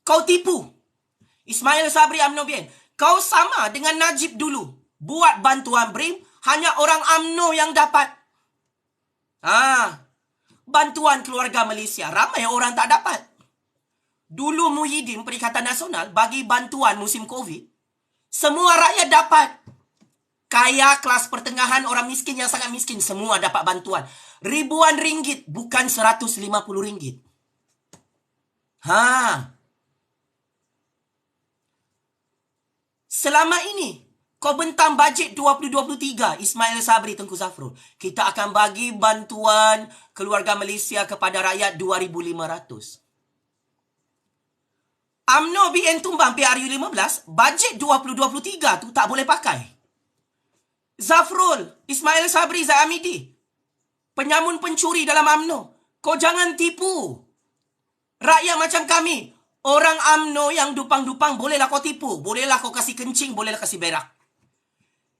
Kau tipu. Ismail Sabri UMNO BN. Kau sama dengan Najib dulu. Buat bantuan BRIM, hanya orang UMNO yang dapat. Bantuan keluarga Malaysia, ramai orang tak dapat. Dulu Muhyiddin Perikatan Nasional bagi bantuan musim Covid, semua rakyat dapat. Kaya, kelas pertengahan, orang miskin yang sangat miskin, semua dapat bantuan. Ribuan ringgit, bukan RM150. Selama ini, kau bentang bajet 2023, Ismail Sabri, Tengku Zafrul. Kita akan bagi bantuan keluarga Malaysia kepada rakyat RM2,500. UMNO BN tumbang PRU 15, bajet 2023 tu tak boleh pakai. Zafrul, Ismail Sabri, Zahid Hamidi, penyamun pencuri dalam UMNO. Kau jangan tipu rakyat macam kami. Orang UMNO yang dupang-dupang bolehlah kau tipu. Bolehlah kau kasih kencing, bolehlah kasih berak.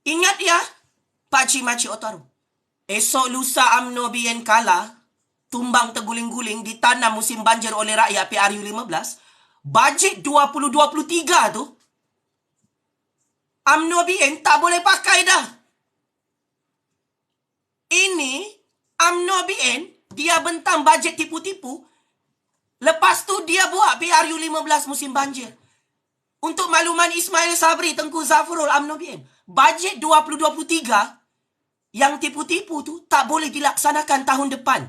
Ingat ya, Pakcik Makcik Oto Arung. Esok lusa UMNO BN kalah, tumbang terguling-guling, ditanam musim banjir oleh rakyat PRU 15. Bajet 2023 tu, UMNO BN tak boleh pakai dah. Ini UMNO BN, dia bentang bajet tipu-tipu. Lepas tu dia buat PRU 15 musim banjir. Untuk makluman Ismail Sabri, Tengku Zafrul, UMNO BN, bajet 2023 yang tipu-tipu tu tak boleh dilaksanakan tahun depan.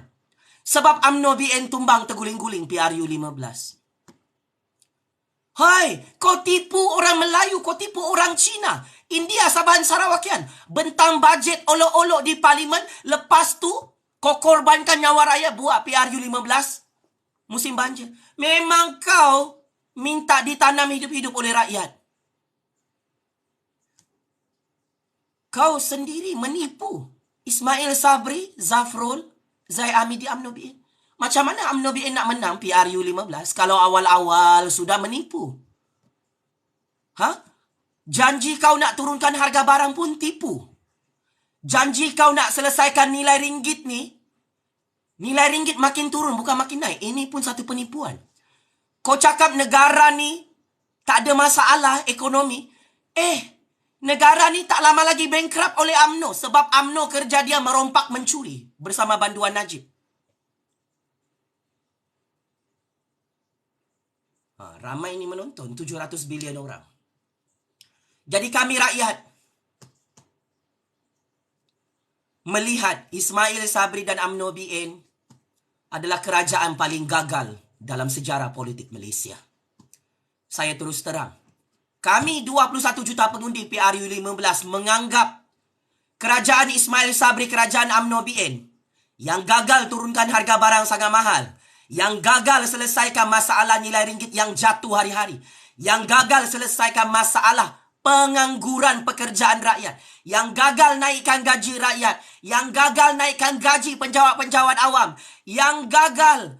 Sebab UMNO BN tumbang terguling-guling PRU 15. Hai, kau tipu orang Melayu, kau tipu orang Cina, India, Sabahan, Sarawakian. Bentang bajet olok-olok di parlimen, lepas tu kau korbankan nyawa rakyat buat PRU 15 musim banjir. Memang kau minta ditanam hidup-hidup oleh rakyat. Kau sendiri menipu Ismail Sabri, Zafrul, Zahid Hamidi, UMNO BN. Macam mana UMNO BN nak menang PRU 15 kalau awal-awal sudah menipu? Janji kau nak turunkan harga barang pun tipu. Janji kau nak selesaikan nilai ringgit ni, nilai ringgit makin turun bukan makin naik. Ini pun satu penipuan. Kau cakap negara ni tak ada masalah ekonomi. Negara ni tak lama lagi bankrupt oleh UMNO sebab UMNO kerja dia merompak mencuri bersama banduan Najib. Ramai ni menonton, 700 bilion orang. Jadi kami rakyat melihat Ismail Sabri dan UMNO BN adalah kerajaan paling gagal dalam sejarah politik Malaysia. Saya terus terang, kami 21 juta pengundi PRU 15 menganggap kerajaan Ismail Sabri, kerajaan UMNO BN yang gagal turunkan harga barang sangat mahal, yang gagal selesaikan masalah nilai ringgit yang jatuh hari-hari, yang gagal selesaikan masalah pengangguran pekerjaan rakyat, yang gagal naikkan gaji rakyat, yang gagal naikkan gaji penjawat-penjawat awam, yang gagal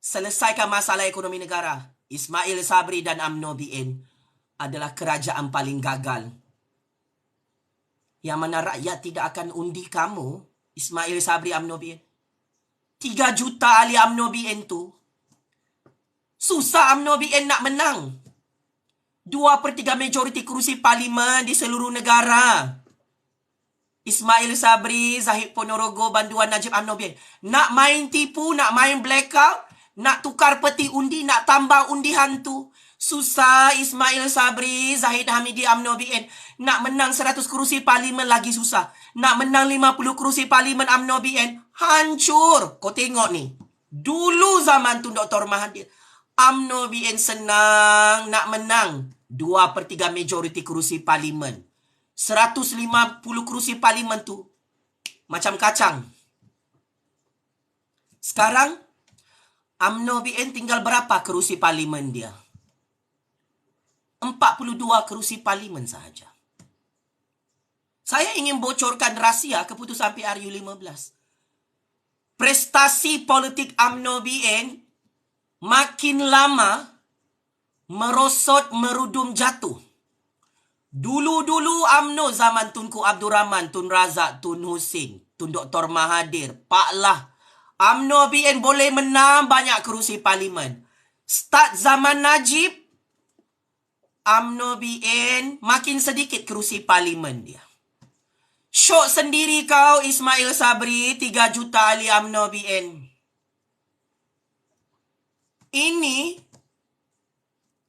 selesaikan masalah ekonomi negara. Ismail Sabri dan UMNO BN adalah kerajaan paling gagal. Yang mana rakyat tidak akan undi kamu, Ismail Sabri, UMNO BN. 3 juta ahli UMNO BN tu, susah UMNO BN nak menang 2/3 majoriti kerusi parlimen di seluruh negara. Ismail Sabri, Zahid Ponorogo, banduan Najib, UMNO BN. Nak main tipu, nak main blackout, nak tukar peti undi, nak tambah undi hantu. Susah Ismail Sabri, Zahid Hamidi, UMNO BN. Nak menang 100 kerusi parlimen lagi susah. Nak menang 50 kerusi parlimen UMNO BN, hancur. Kau tengok ni. Dulu zaman tu Dr. Mahathir, UMNO BN senang nak menang 2/3 majoriti kerusi parlimen. 150 kerusi parlimen tu macam kacang. Sekarang UMNO BN tinggal berapa kerusi parlimen dia? 42 kerusi parlimen sahaja. Saya ingin bocorkan rahsia keputusan PRU 15. Prestasi politik UMNO BN makin lama merosot, merudum, jatuh. Dulu-dulu UMNO zaman Tunku Abdul Rahman, Tun Razak, Tun Husin, Tun Dr. Mahathir, Pak Lah, UMNO BN boleh menang banyak kerusi parlimen. Start zaman Najib, UMNO BN makin sedikit kerusi parlimen dia. Syok sendiri kau Ismail Sabri, 3 juta ahli UMNO BN. Ini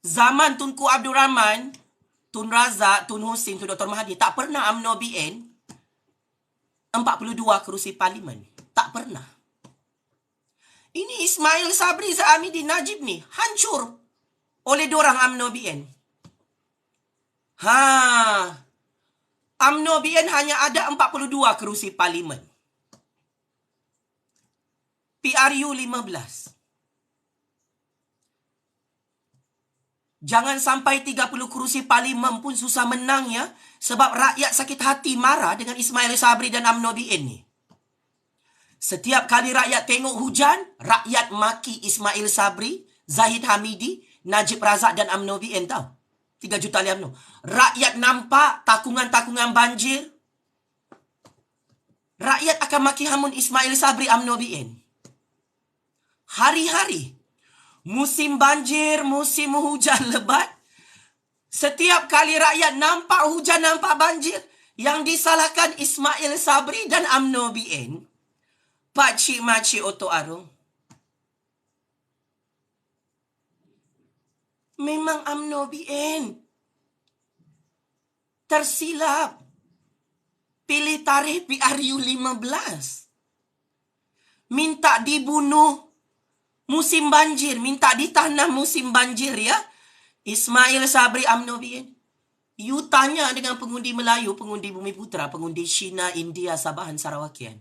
zaman Tunku Abdul Rahman, Tun Razak, Tun Husin, Tun Dr. Mahathir, tak pernah UMNO BN 42 kerusi parlimen. Tak pernah. Ini Ismail Sabri, Zahid Najib ni hancur oleh dorang UMNO BN. UMNO BN hanya ada 42 kerusi parlimen. PRU 15. Jangan sampai 30 kerusi parlimen pun susah menang ya. Sebab rakyat sakit hati marah dengan Ismail Sabri dan UMNO BN ni. Setiap kali rakyat tengok hujan, rakyat maki Ismail Sabri, Zahid Hamidi, Najib Razak dan UMNO BN tau. 3 juta ahli UMNO. Rakyat nampak takungan-takungan banjir, rakyat akan maki hamun Ismail Sabri, UMNO BN. Hari-hari. Musim banjir, musim hujan lebat. Setiap kali rakyat nampak hujan, nampak banjir, yang disalahkan Ismail Sabri dan UMNO BN. Pakcik makcik Oto Arung. Memang UMNO BN tersilap pilih tarikh PRU 15. Minta dibunuh musim banjir, minta ditanam musim banjir ya. Ismail Sabri, UMNO BN. You tanya dengan pengundi Melayu, pengundi Bumi Putra, pengundi Cina, India, Sabahan, Sarawakian.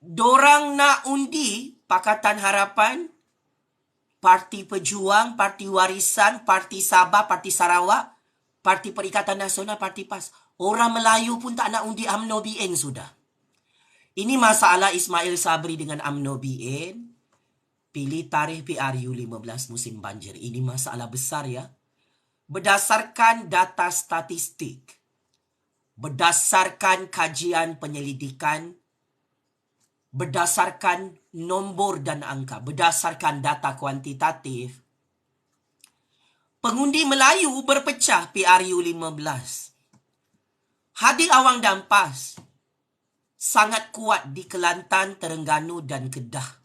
Dorang nak undi Pakatan Harapan, Parti Pejuang, Parti Warisan, Parti Sabah, Parti Sarawak, Parti Perikatan Nasional, Parti PAS. Orang Melayu pun tak nak undi UMNO BN sudah. Ini masalah Ismail Sabri dengan UMNO BN. Pilih tarikh PRU 15 musim banjir. Ini masalah besar ya. Berdasarkan data statistik, berdasarkan kajian penyelidikan, berdasarkan nombor dan angka, berdasarkan data kuantitatif, pengundi Melayu berpecah PRU 15. Hadi Awang dan PAS sangat kuat di Kelantan, Terengganu dan Kedah.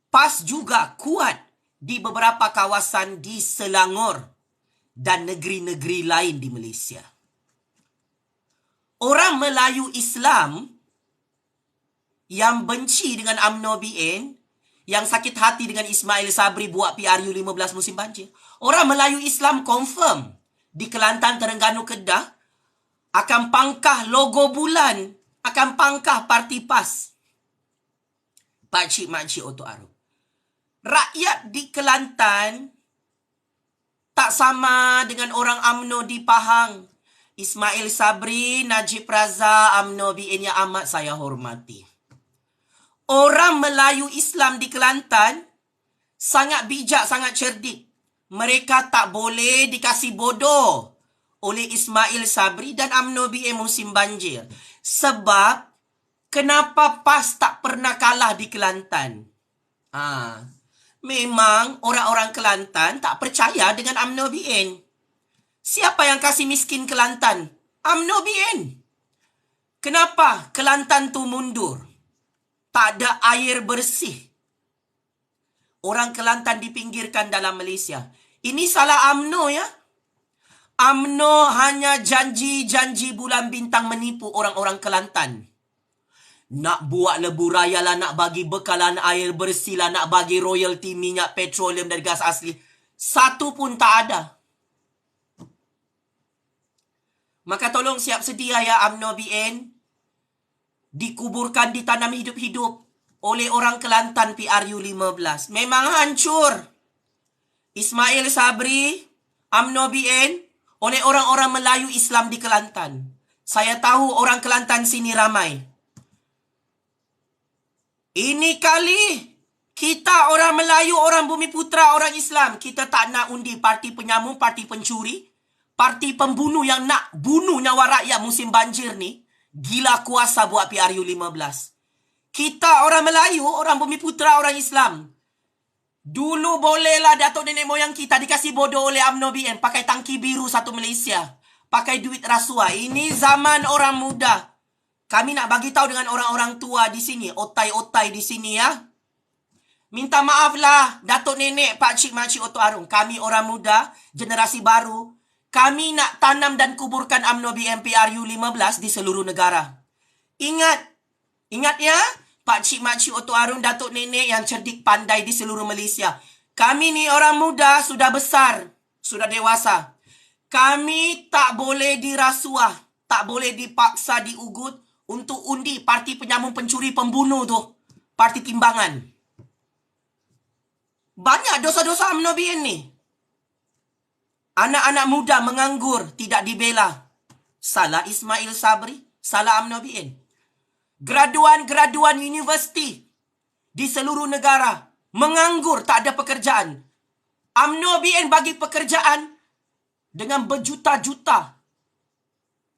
PAS juga kuat di beberapa kawasan di Selangor dan negeri-negeri lain di Malaysia. Orang Melayu Islam yang benci dengan UMNO BN, yang sakit hati dengan Ismail Sabri buat PRU 15 musim banjir, orang Melayu Islam confirm di Kelantan, Terengganu, Kedah akan pangkah logo bulan, akan pangkah parti PAS. Pakcik-makcik Oto Arum. Rakyat di Kelantan tak sama dengan orang UMNO di Pahang. Ismail Sabri, Najib Razak, UMNO BN yang amat saya hormati. Orang Melayu Islam di Kelantan sangat bijak, sangat cerdik. Mereka tak boleh dikasih bodoh oleh Ismail Sabri dan UMNO BN musim banjir. Sebab kenapa PAS tak pernah kalah di Kelantan? Memang orang-orang Kelantan tak percaya dengan UMNO BN. Siapa yang kasih miskin Kelantan? UMNO BN. Kenapa Kelantan tu mundur? Tak ada air bersih. Orang Kelantan dipinggirkan dalam Malaysia. Ini salah UMNO ya. UMNO hanya janji-janji bulan bintang menipu orang-orang Kelantan. Nak buat lebuh raya lah, nak bagi bekalan air bersih lah, nak bagi royalty minyak petroleum dan gas asli. Satu pun tak ada. Maka tolong siap sedia ya UMNO BN. Dikuburkan, ditanam hidup-hidup oleh orang Kelantan PRU 15. Memang hancur. Ismail Sabri, UMNO BN, oleh orang-orang Melayu Islam di Kelantan. Saya tahu orang Kelantan sini ramai. Ini kali kita orang Melayu, orang Bumi Putra, orang Islam, kita tak nak undi parti penyambung, parti pencuri, parti pembunuh yang nak bunuh nyawa rakyat musim banjir ni. Gila kuasa buat PRU 15. Kita orang Melayu, orang Bumi Putra, orang Islam. Dulu bolehlah datuk nenek moyang kita dikasih bodoh oleh UMNO BN. Pakai tangki biru satu Malaysia. Pakai duit rasuah. Ini zaman orang muda. Kami nak bagi tahu dengan orang-orang tua di sini. Otai-otai di sini ya. Minta maaflah datuk nenek, pakcik, makcik Oto Arum. Kami orang muda, generasi baru. Kami nak tanam dan kuburkan UMNO BN PRU 15 di seluruh negara. Ingat ya, pakcik, makcik Oto Arum, datuk nenek yang cerdik pandai di seluruh Malaysia. Kami ni orang muda, sudah besar, sudah dewasa. Kami tak boleh dirasuah, tak boleh dipaksa, diugut untuk undi parti penyambung pencuri pembunuh tu. Parti timbangan. Banyak dosa-dosa UMNO BN ni. Anak-anak muda menganggur, tidak dibela. Salah Ismail Sabri, salah UMNO BN. Graduan-graduan universiti di seluruh negara menganggur, tak ada pekerjaan. UMNO BN bagi pekerjaan dengan berjuta-juta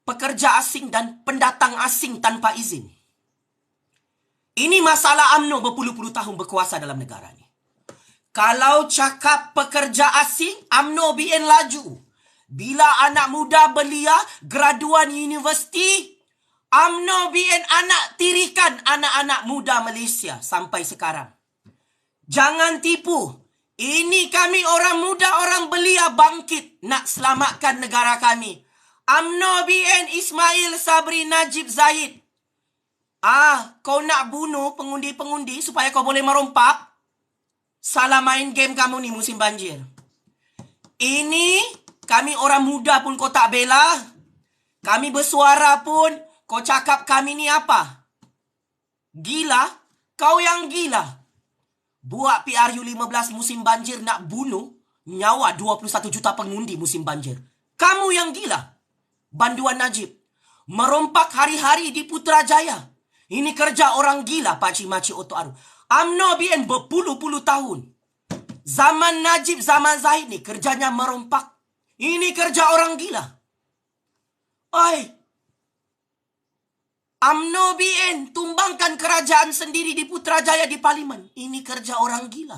pekerja asing dan pendatang asing tanpa izin. Ini masalah UMNO berpuluh-puluh tahun berkuasa dalam negara ni. Kalau cakap pekerja asing, UMNO BN laju. Bila anak muda belia, graduan universiti, UMNO BN anak tirikan anak-anak muda Malaysia sampai sekarang. Jangan tipu. Ini kami orang muda, orang belia bangkit nak selamatkan negara kami. UMNO BN Ismail Sabri Najib Zahid. Kau nak bunuh pengundi-pengundi supaya kau boleh merompak? Salah main game kamu ni musim banjir. Ini kami orang muda pun kau tak bela. Kami bersuara pun kau cakap kami ni apa? Gila? Kau yang gila. Buat PRU 15 musim banjir nak bunuh nyawa 21 juta pengundi musim banjir. Kamu yang gila. Banduan Najib. Merompak hari-hari di Putrajaya. Ini kerja orang gila, Pakcik Makcik Oto Arum. UMNO BN berpuluh-puluh tahun. Zaman Najib, zaman Zahid ni kerjanya merompak. Ini kerja orang gila. Oi, UMNO BN tumbangkan kerajaan sendiri di Putrajaya di Parlimen. Ini kerja orang gila.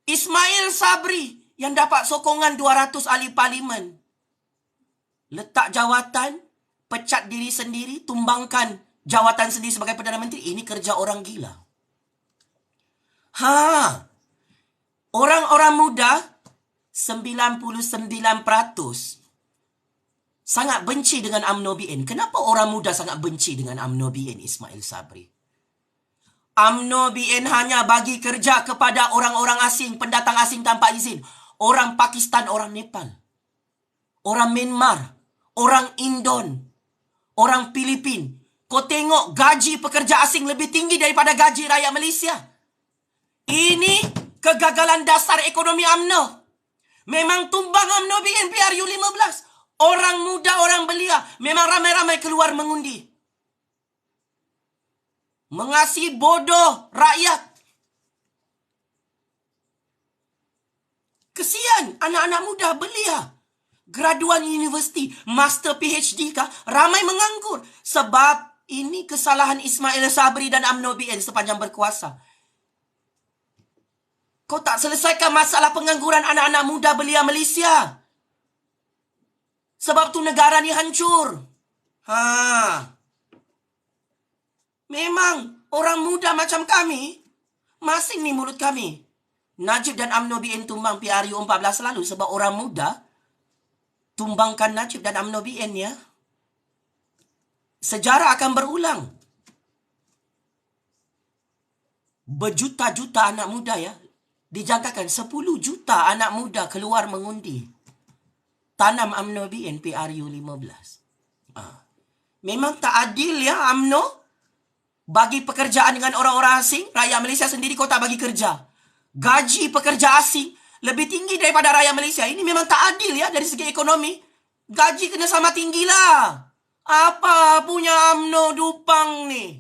Ismail Sabri yang dapat sokongan 200 ahli Parlimen. Letak jawatan, pecat diri sendiri, tumbangkan jawatan sendiri sebagai Perdana Menteri. Ini kerja orang gila. Orang-orang muda 99% sangat benci dengan UMNO BN. Kenapa orang muda sangat benci dengan UMNO BN, Ismail Sabri? UMNO BN hanya bagi kerja kepada orang-orang asing, pendatang asing tanpa izin. Orang Pakistan, orang Nepal, orang Myanmar, orang Indon, orang Filipin. Kau tengok gaji pekerja asing lebih tinggi daripada gaji rakyat Malaysia. Ini kegagalan dasar ekonomi UMNO. Memang tumbang UMNO BN PRU 15. Orang muda, orang belia memang ramai-ramai keluar mengundi. Mengasihi bodoh rakyat. Kesian anak-anak muda belia. Graduan universiti, master PhD kah, ramai menganggur. Sebab ini kesalahan Ismail Sabri dan UMNO BN sepanjang berkuasa. Kau tak selesaikan masalah pengangguran anak-anak muda belia Malaysia. Sebab tu negara ni hancur. Memang orang muda macam kami, masing ni mulut kami. Najib dan UMNO BN tumbang PRU 14 lalu sebab orang muda tumbangkan Najib dan UMNO BN ya. Sejarah akan berulang. Berjuta-juta anak muda ya. Dijangkakan 10 juta anak muda keluar mengundi. Tanam UMNO BN PRU 15. Memang tak adil ya UMNO. Bagi pekerjaan dengan orang-orang asing. Rakyat Malaysia sendiri kau tak bagi kerja. Gaji pekerja asing lebih tinggi daripada rakyat Malaysia. Ini memang tak adil ya dari segi ekonomi. Gaji kena sama tinggi lah. Apa punya UMNO dupang ni?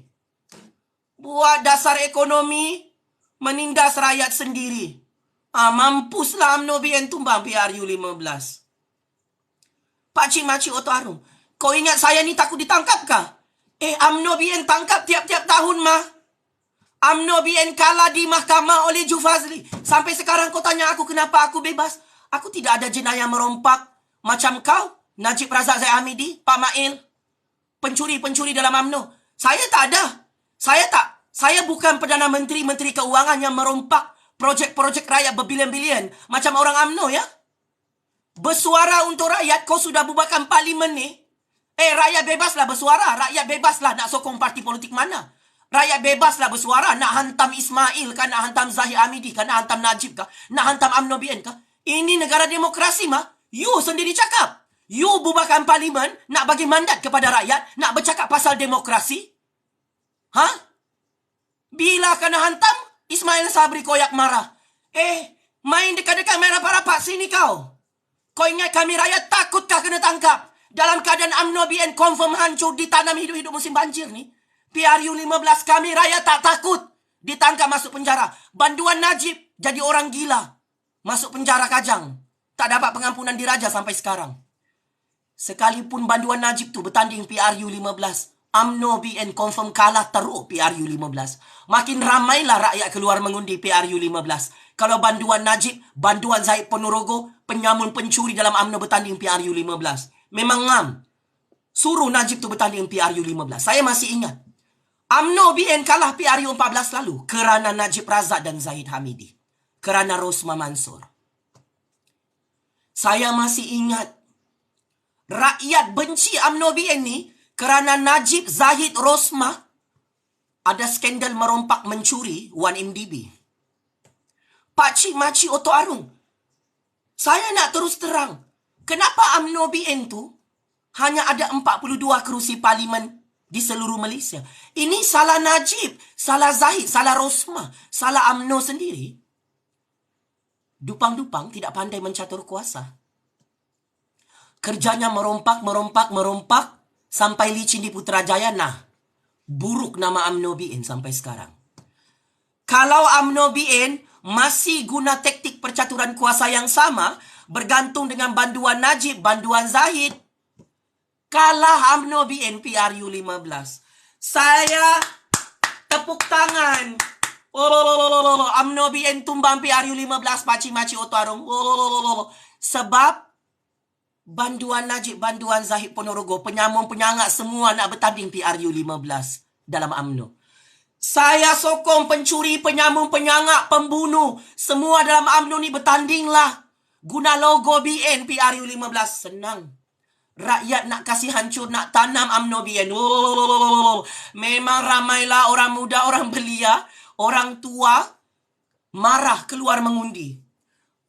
Buat dasar ekonomi, menindas rakyat sendiri. Mampuslah UMNO BN tumbang PRU 15. Pakcik Makcik Oto Arum, kau ingat saya ni takut ditangkap kah? UMNO BN tangkap tiap-tiap tahun mah. UMNO BN kalah di mahkamah oleh Jufazli. Sampai sekarang kau tanya aku kenapa aku bebas. Aku tidak ada jenayah merompak. Macam kau, Najib Razak Zahid Hamidi, Pak Mail. Pencuri-pencuri dalam UMNO. Saya tak ada. Saya bukan Perdana Menteri, Menteri Keuangan yang merompak projek-projek rakyat berbilion-bilion. Macam orang UMNO ya. Bersuara untuk rakyat, kau sudah bubarkan Parlimen ni. Rakyat bebaslah bersuara. Rakyat bebaslah nak sokong parti politik mana. Rakyat bebaslah bersuara. Nak hantam Ismail kah, nak hantam Zahid Hamidi kah, nak hantam Najib kah, nak hantam UMNO BN kah. Ini negara demokrasi mah. You sendiri cakap. You bubarkan Parlimen, nak bagi mandat kepada rakyat, nak bercakap pasal demokrasi. Bila kena hantam, Ismail Sabri koyak marah. Main dekat-dekat main rapat-rapat sini kau. Kau ingat kami rakyat takutkah kena tangkap? Dalam keadaan UMNO BN confirm hancur, ditanam hidup-hidup musim banjir ni. PRU 15 kami rakyat tak takut ditangkap masuk penjara. Banduan Najib jadi orang gila. Masuk penjara Kajang. Tak dapat pengampunan diraja sampai sekarang. Sekalipun banduan Najib tu bertanding PRU 15. UMNO BN confirm kalah teruk PRU 15. Makin ramailah rakyat keluar mengundi PRU 15. Kalau banduan Najib, banduan Zahid Ponorogo, penyamun pencuri dalam UMNO bertanding PRU 15. Memang ngam. Suruh Najib tu bertanding PRU 15. Saya masih ingat. UMNO BN kalah PRU 14 lalu kerana Najib Razak dan Zahid Hamidi. Kerana Rosmah Mansor. Saya masih ingat. Rakyat benci UMNO BN ni kerana Najib, Zahid, Rosmah ada skandal merompak mencuri 1MDB. Pakcik Makcik Oto Arum, saya nak terus terang. Kenapa UMNO BN tu hanya ada 42 kerusi parlimen di seluruh Malaysia? Ini salah Najib, salah Zahid, salah Rosmah, salah UMNO sendiri. Dupang-dupang tidak pandai mencatur kuasa. Kerjanya merompak sampai licin di Putrajaya. Nah, Buruk nama UMNO BN sampai sekarang. Kalau UMNO BN masih guna taktik percaturan kuasa yang sama, bergantung dengan banduan Najib, banduan Zahid, kalah UMNO BN PRU 15. Saya tepuk tangan. UMNO BN tumbang PRU 15, Paci-Maci Otarung. Sebab banduan Najib, banduan Zahid Ponorogo, penyambung-penyangak semua nak bertanding PRU 15 dalam UMNO. Saya sokong pencuri, penyambung, penyangak, pembunuh, semua dalam UMNO ni bertandinglah. Guna logo BN PRU 15. Senang. Rakyat nak kasih hancur, nak tanam UMNO BN. Memang ramailah orang muda, orang belia, orang tua marah keluar mengundi.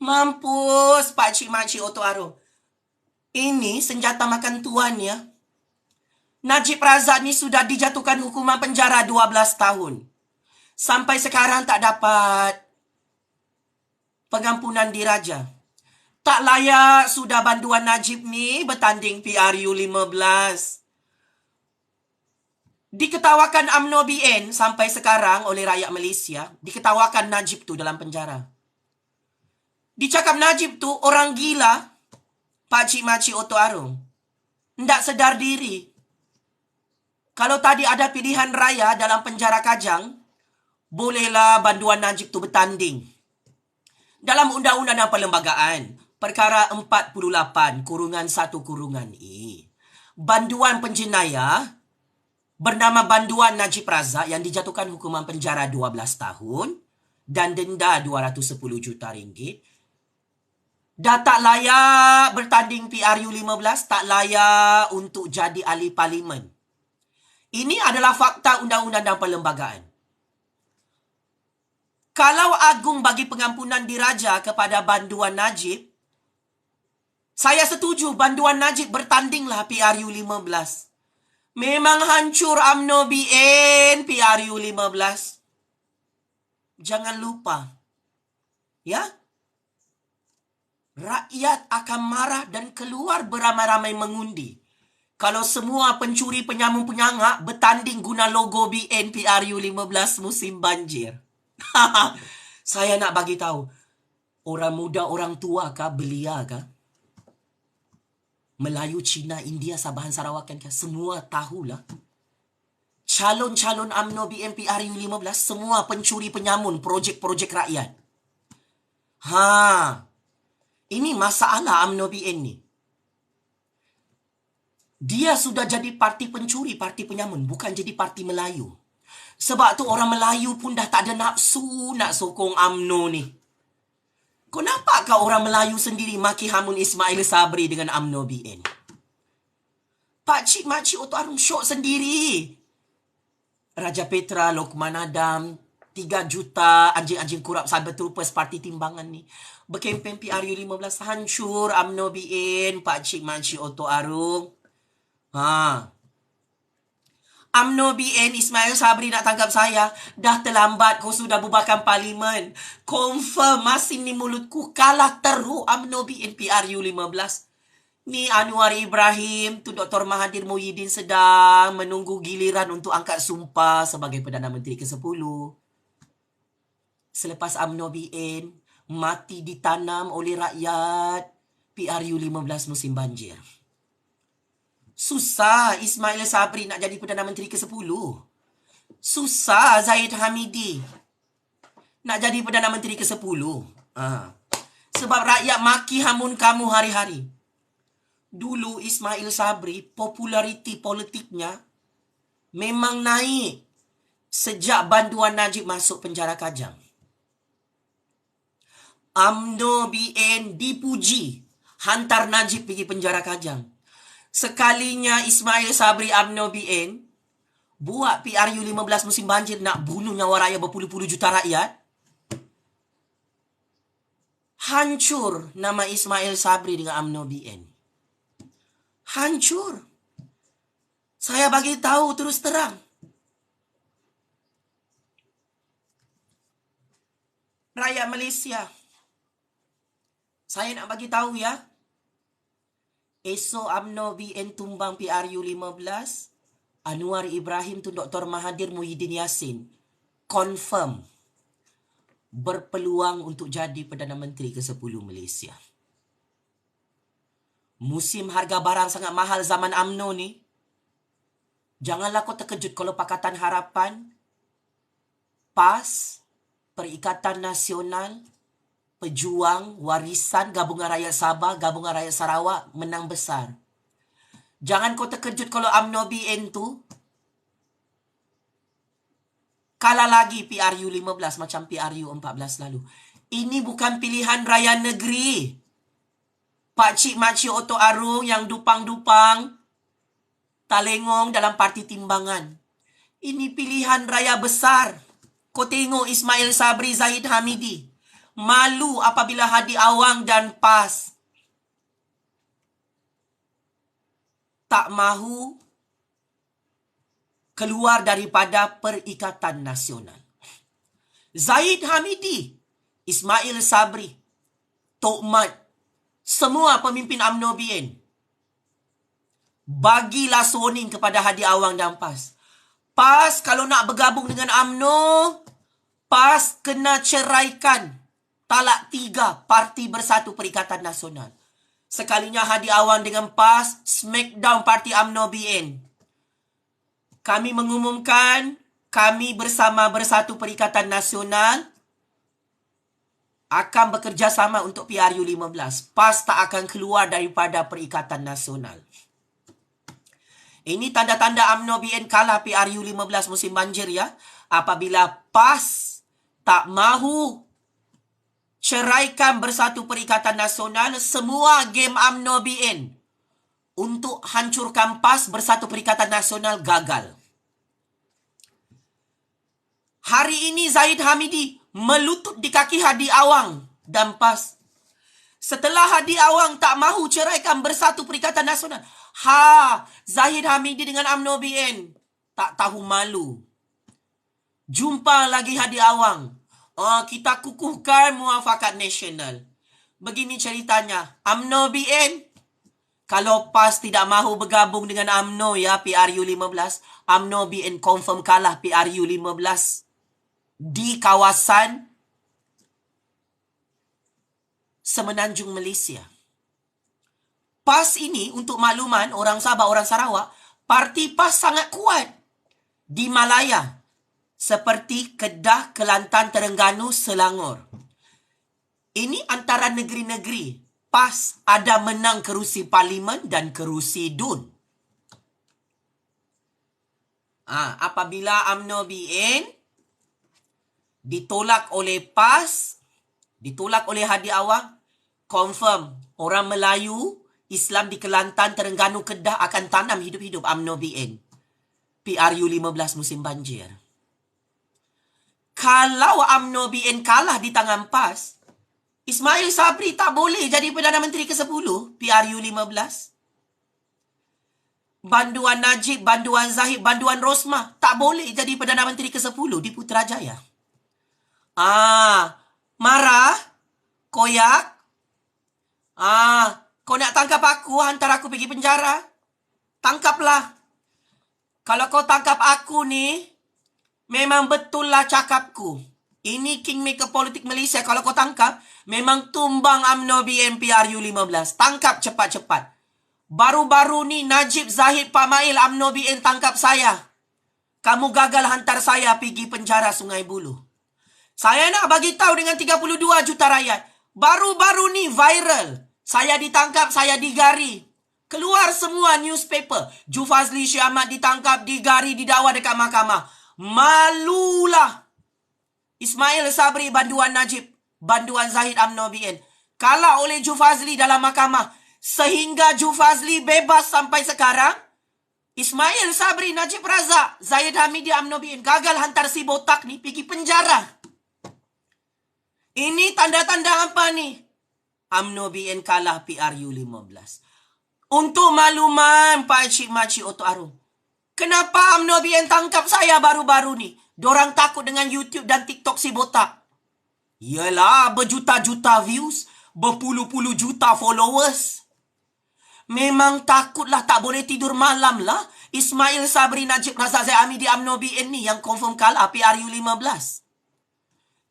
Mampus Pakcik-makcik Oto Aro. Ini senjata makan tuan ya. Najib Razak ni sudah dijatuhkan hukuman penjara 12 tahun. Sampai sekarang tak dapat pengampunan diraja. Tak layak sudah banduan Najib ni bertanding PRU 15. Diketawakan UMNO BN sampai sekarang oleh rakyat Malaysia. Diketawakan Najib tu dalam penjara. Dicakap Najib tu orang gila. Pakcik-makcik Oto Arung. Ndak sedar diri. Kalau tadi ada pilihan raya dalam penjara Kajang, bolehlah banduan Najib tu bertanding. Dalam Undang-Undang dan Perlembagaan, Perkara 48/1/E, banduan penjenayah bernama banduan Najib Razak yang dijatuhkan hukuman penjara 12 tahun dan denda 210 juta ringgit, dah tak layak bertanding PRU 15, tak layak untuk jadi ahli parlimen. Ini adalah fakta Undang-Undang dan Perlembagaan. Kalau Agung bagi pengampunan diraja kepada banduan Najib, saya setuju banduan Najib bertandinglah PRU 15. Memang hancur UMNO BN PRU 15. Jangan lupa. Ya? Rakyat akan marah dan keluar beramai-ramai mengundi. Kalau semua pencuri, penyambung, penyangak bertanding guna logo BN PRU 15 musim banjir. Saya nak bagi tahu, orang muda, orang tua kah, belia kah, Melayu, Cina, India, Sabahan, Sarawakan kah, semua tahulah. Calon-calon UMNO BN PRU 15 semua pencuri, penyamun projek-projek rakyat. Ini masalah UMNO BN ni. Dia sudah jadi parti pencuri, parti penyamun, bukan jadi parti Melayu. Sebab tu orang Melayu pun dah tak ada nafsu nak sokong UMNO ni. Kau nampak kau orang Melayu sendiri maki hamun Ismail Sabri dengan UMNO BN? Pakcik-makcik Oto Arung syok sendiri. Raja Petra, Lokman Adam, 3 juta anjing-anjing kurap Cyber Troopers parti timbangan ni. Berkempen PRU 15 hancur UMNO BN, pakcik-makcik Oto Arung. UMNO BN, Ismail Sabri nak tangkap saya. Dah terlambat, kau sudah bubarkan parlimen. Confirm masih ni mulutku kalah teruk UMNO BN PRU 15. Ni Anwar Ibrahim, tu Dr. Mahathir Muhyiddin sedang menunggu giliran untuk angkat sumpah sebagai Perdana Menteri ke-10. Selepas UMNO BN mati ditanam oleh rakyat PRU 15 musim banjir. Susah Ismail Sabri nak jadi Perdana Menteri ke-10. Susah Zahid Hamidi nak jadi Perdana Menteri ke-10. Sebab rakyat maki hamun kamu hari-hari. Dulu Ismail Sabri, populariti politiknya memang naik sejak banduan Najib masuk penjara Kajang. UMNO BN dipuji hantar Najib pergi penjara Kajang. Sekalinya Ismail Sabri UMNO BN buat PRU 15 musim banjir nak bunuh nyawa rakyat berpuluh-puluh juta rakyat, hancur nama Ismail Sabri dengan UMNO BN. Hancur. Saya bagi tahu terus terang. Rakyat Malaysia, saya nak bagi tahu ya. Esok UMNO BN tumbang PRU 15, Anwar Ibrahim tu Dr. Mahathir Muhyiddin Yassin confirm berpeluang untuk jadi Perdana Menteri ke-10 Malaysia. Musim harga barang sangat mahal zaman UMNO ni. Janganlah kau terkejut kalau Pakatan Harapan, PAS, Perikatan Nasional, Pejuang, Warisan, Gabungan Rakyat Sabah, Gabungan Rakyat Sarawak menang besar. Jangan kau terkejut kalau UMNO BN tu kalah lagi PRU 15 macam PRU 14 lalu. Ini bukan pilihan raya negeri. Pakcik makcik Otok Arung yang dupang-dupang talengong dalam parti timbangan. Ini pilihan raya besar. Kau tengok Ismail Sabri, Zahid Hamidi. Malu apabila Hadi Awang dan PAS tak mahu keluar daripada Perikatan Nasional. Zahid Hamidi, Ismail Sabri, Tok Mat, semua pemimpin UMNO BN bagilah soning kepada Hadi Awang dan PAS. PAS kalau nak bergabung dengan UMNO, PAS kena ceraikan talak 3 Parti Bersatu Perikatan Nasional. Sekalinya Hadi Awang dengan PAS smackdown Parti UMNO BN. Kami mengumumkan kami bersama Bersatu Perikatan Nasional akan bekerjasama untuk PRU 15. PAS tak akan keluar daripada Perikatan Nasional. Ini tanda-tanda UMNO BN kalah PRU 15 musim banjir ya. Apabila PAS tak mahu ceraikan Bersatu Perikatan Nasional, semua game UMNO BN untuk hancurkan PAS Bersatu Perikatan Nasional gagal. Hari ini Zahid Hamidi melutut di kaki Hadi Awang dan PAS. Setelah Hadi Awang tak mahu ceraikan Bersatu Perikatan Nasional, Zahid Hamidi dengan UMNO BN tak tahu malu. Jumpa lagi Hadi Awang. Kita kukuhkan muafakat nasional. Begini ceritanya. UMNO BN, kalau PAS tidak mahu bergabung dengan UMNO ya, PRU 15, UMNO BN confirm kalah PRU 15 di kawasan Semenanjung Malaysia. PAS ini untuk makluman orang Sabah, orang Sarawak, parti PAS sangat kuat di Malaya seperti Kedah, Kelantan, Terengganu, Selangor. Ini antara negeri-negeri PAS ada menang kerusi parlimen dan kerusi DUN. Apabila UMNO BN ditolak oleh PAS, ditolak oleh Hadi Awang, confirm orang Melayu, Islam di Kelantan, Terengganu, Kedah akan tanam hidup-hidup UMNO BN. PRU 15 musim banjir. Kalau UMNO BN kalah di tangan PAS, Ismail Sabri tak boleh jadi Perdana Menteri ke-10 PRU 15. Banduan Najib, Banduan Zahid, Banduan Rosmah tak boleh jadi Perdana Menteri ke-10 di Putrajaya. Marah? Koyak? Kau nak tangkap aku, hantar aku pergi penjara? Tangkaplah. Kalau kau tangkap aku ni, memang betul lah cakapku. Ini Kingmaker Politik Malaysia. Kalau kau tangkap, memang tumbang UMNO BN PRU 15. Tangkap cepat-cepat. Baru-baru ni Najib, Zahid, Pak Mail, UMNO BN tangkap saya. Kamu gagal hantar saya pergi penjara Sungai Buloh. Saya nak bagi tahu dengan 32 juta rakyat. Baru-baru ni viral. Saya ditangkap, saya digari. Keluar semua newspaper. Jufazli Syed Ahmad ditangkap, digari, didakwa dekat mahkamah. Malulah. Ismail Sabri, Banduan Najib, Banduan Zahid, UMNO BN kalah oleh Jufazli dalam mahkamah. Sehingga Jufazli bebas sampai sekarang. Ismail Sabri, Najib Razak, Zahid Hamidi, UMNO BN gagal hantar si botak ni pergi penjara. Ini tanda-tanda apa ni? UMNO BN kalah PRU 15. Untuk makluman pakcik-makcik Otok Arung, kenapa UMNO BN tangkap saya baru-baru ni? Dorang takut dengan YouTube dan TikTok si botak. Yelah, berjuta-juta views, berpuluh-puluh juta followers. Memang takutlah, tak boleh tidur malam lah. Ismail Sabri, Najib Razak, Zaid Hamidi, UMNO BN ni yang confirm kalah PRU 15.